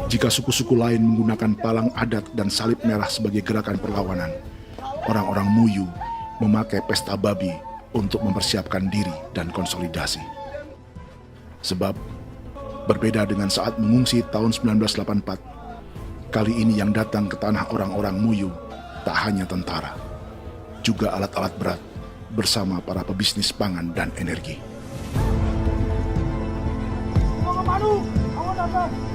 Jika suku-suku lain menggunakan palang adat dan salib merah sebagai gerakan perlawanan, orang-orang Muyu memakai pesta babi untuk mempersiapkan diri dan konsolidasi. Sebab, berbeda dengan saat mengungsi tahun 1984, kali ini yang datang ke tanah orang-orang Muyu tak hanya tentara, juga alat-alat berat bersama para pebisnis pangan dan energi. Mau ke Madu, mau datang.